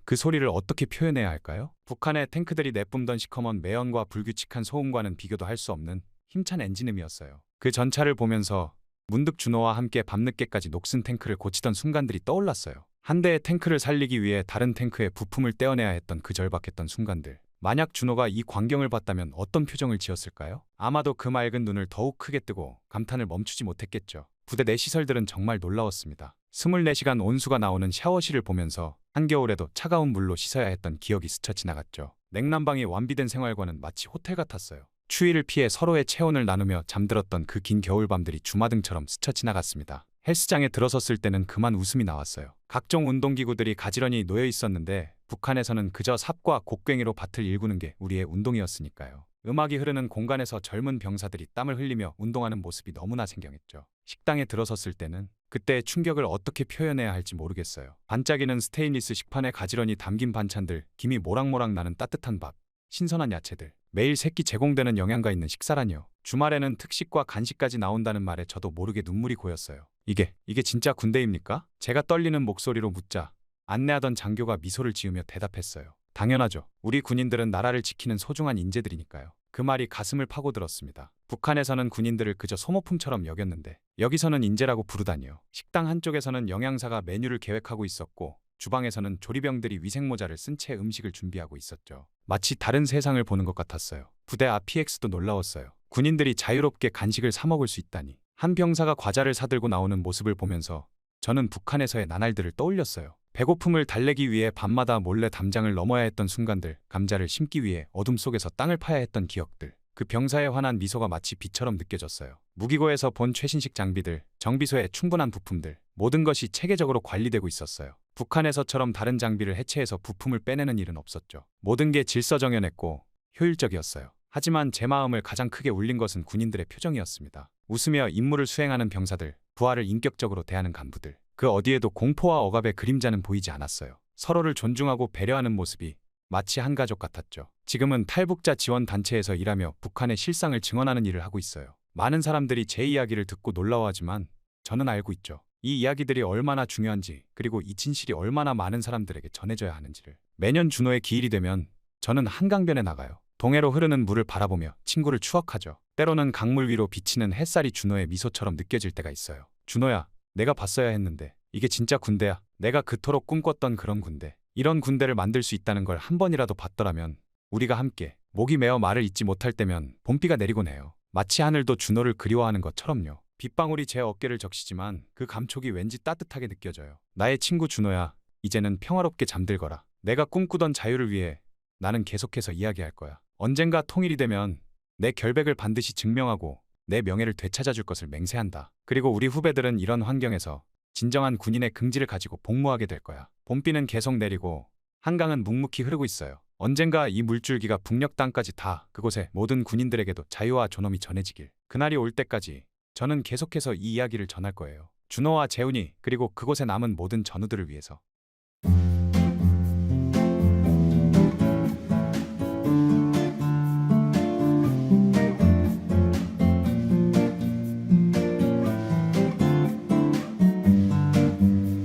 그 소리를 어떻게 표현해야 할까요? 북한의 탱크들이 내뿜던 시커먼 매연과 불규칙한 소음과는 비교도 할 수 없는 힘찬 엔진음이었어요. 그 전차를 보면서 문득 준호와 함께 밤늦게까지 녹슨 탱크를 고치던 순간들이 떠올랐어요. 한 대의 탱크를 살리기 위해 다른 탱크의 부품을 떼어내야 했던 그 절박했던 순간들. 만약 준호가 이 광경을 봤다면 어떤 표정을 지었을까요? 아마도 그 맑은 눈을 더욱 크게 뜨고 감탄을 멈추지 못했겠죠. 부대 내 시설들은 정말 놀라웠습니다. 24시간 온수가 나오는 샤워실을 보면서 한겨울에도 차가운 물로 씻어야 했던 기억이 스쳐 지나갔죠. 냉난방이 완비된 생활과는 마치 호텔 같았어요. 추위를 피해 서로의 체온을 나누며 잠들었던 그 긴 겨울밤들이 주마등처럼 스쳐 지나갔습니다. 헬스장에 들어섰을 때는 그만 웃음이 나왔어요. 각종 운동기구들이 가지런히 놓여 있었는데 북한에서는 그저 삽과 곡괭이로 밭을 일구는 게 우리의 운동이었으니까요. 음악이 흐르는 공간에서 젊은 병사들이 땀을 흘리며 운동하는 모습이 너무나 생경했죠. 식당에 들어섰을 때는 그때의 충격을 어떻게 표현해야 할지 모르겠어요. 반짝이는 스테인리스 식판에 가지런히 담긴 반찬들, 김이 모락모락 나는 따뜻한 밥, 신선한 야채들, 매일 세끼 제공되는 영양가 있는 식사라니요. 주말에는 특식과 간식까지 나온다는 말에 저도 모르게 눈물이 고였어요. 이게 진짜 군대입니까? 제가 떨리는 목소리로 묻자 안내하던 장교가 미소를 지으며 대답했어요. 당연하죠. 우리 군인들은 나라를 지키는 소중한 인재들이니까요. 그 말이 가슴을 파고들었습니다. 북한에서는 군인들을 그저 소모품처럼 여겼는데 여기서는 인재라고 부르다니요. 식당 한쪽에서는 영양사가 메뉴를 계획하고 있었고 주방에서는 조리병들이 위생모자를 쓴 채 음식을 준비하고 있었죠. 마치 다른 세상을 보는 것 같았어요. 부대 앞 PX도 놀라웠어요. 군인들이 자유롭게 간식을 사 먹을 수 있다니. 한 병사가 과자를 사들고 나오는 모습을 보면서 저는 북한에서의 나날들을 떠올렸어요. 배고픔을 달래기 위해 밤마다 몰래 담장을 넘어야 했던 순간들, 감자를 심기 위해 어둠 속에서 땅을 파야 했던 기억들. 그 병사의 환한 미소가 마치 빛처럼 느껴졌어요. 무기고에서 본 최신식 장비들, 정비소의 충분한 부품들, 모든 것이 체계적으로 관리되고 있었어요. 북한에서처럼 다른 장비를 해체해서 부품을 빼내는 일은 없었죠. 모든 게 질서정연했고 효율적이었어요. 하지만 제 마음을 가장 크게 울린 것은 군인들의 표정이었습니다. 웃으며 임무를 수행하는 병사들, 부하를 인격적으로 대하는 간부들. 그 어디에도 공포와 억압의 그림자는 보이지 않았어요. 서로를 존중하고 배려하는 모습이 마치 한 가족 같았죠. 지금은 탈북자 지원 단체에서 일하며 북한의 실상을 증언하는 일을 하고 있어요. 많은 사람들이 제 이야기를 듣고 놀라워하지만 저는 알고 있죠. 이 이야기들이 얼마나 중요한지, 그리고 이 진실이 얼마나 많은 사람들에게 전해져야 하는지를. 매년 준호의 기일이 되면 저는 한강변에 나가요. 동해로 흐르는 물을 바라보며 친구를 추억하죠. 때로는 강물 위로 비치는 햇살이 준호의 미소처럼 느껴질 때가 있어요. 준호야, 내가 봤어야 했는데 이게 진짜 군대야. 내가 그토록 꿈꿨던 그런 군대. 이런 군대를 만들 수 있다는 걸 한 번이라도 봤더라면 우리가 함께. 목이 메어 말을 잇지 못할 때면 봄비가 내리곤 해요. 마치 하늘도 준호를 그리워하는 것처럼요. 빗방울이 제 어깨를 적시지만 그 감촉이 왠지 따뜻하게 느껴져요. 나의 친구 준호야, 이제는 평화롭게 잠들거라. 내가 꿈꾸던 자유를 위해 나는 계속해서 이야기할 거야. 언젠가 통일이 되면 내 결백을 반드시 증명하고 내 명예를 되찾아줄 것을 맹세한다. 그리고 우리 후배들은 이런 환경에서 진정한 군인의 긍지를 가지고 복무하게 될 거야. 봄비는 계속 내리고 한강은 묵묵히 흐르고 있어요. 언젠가 이 물줄기가 북녘 땅까지 다 그곳의 모든 군인들에게도 자유와 존엄이 전해지길. 그날이 올 때까지 저는 계속해서 이 이야기를 전할 거예요. 준호와 재훈이 그리고 그곳에 남은 모든 전우들을 위해서.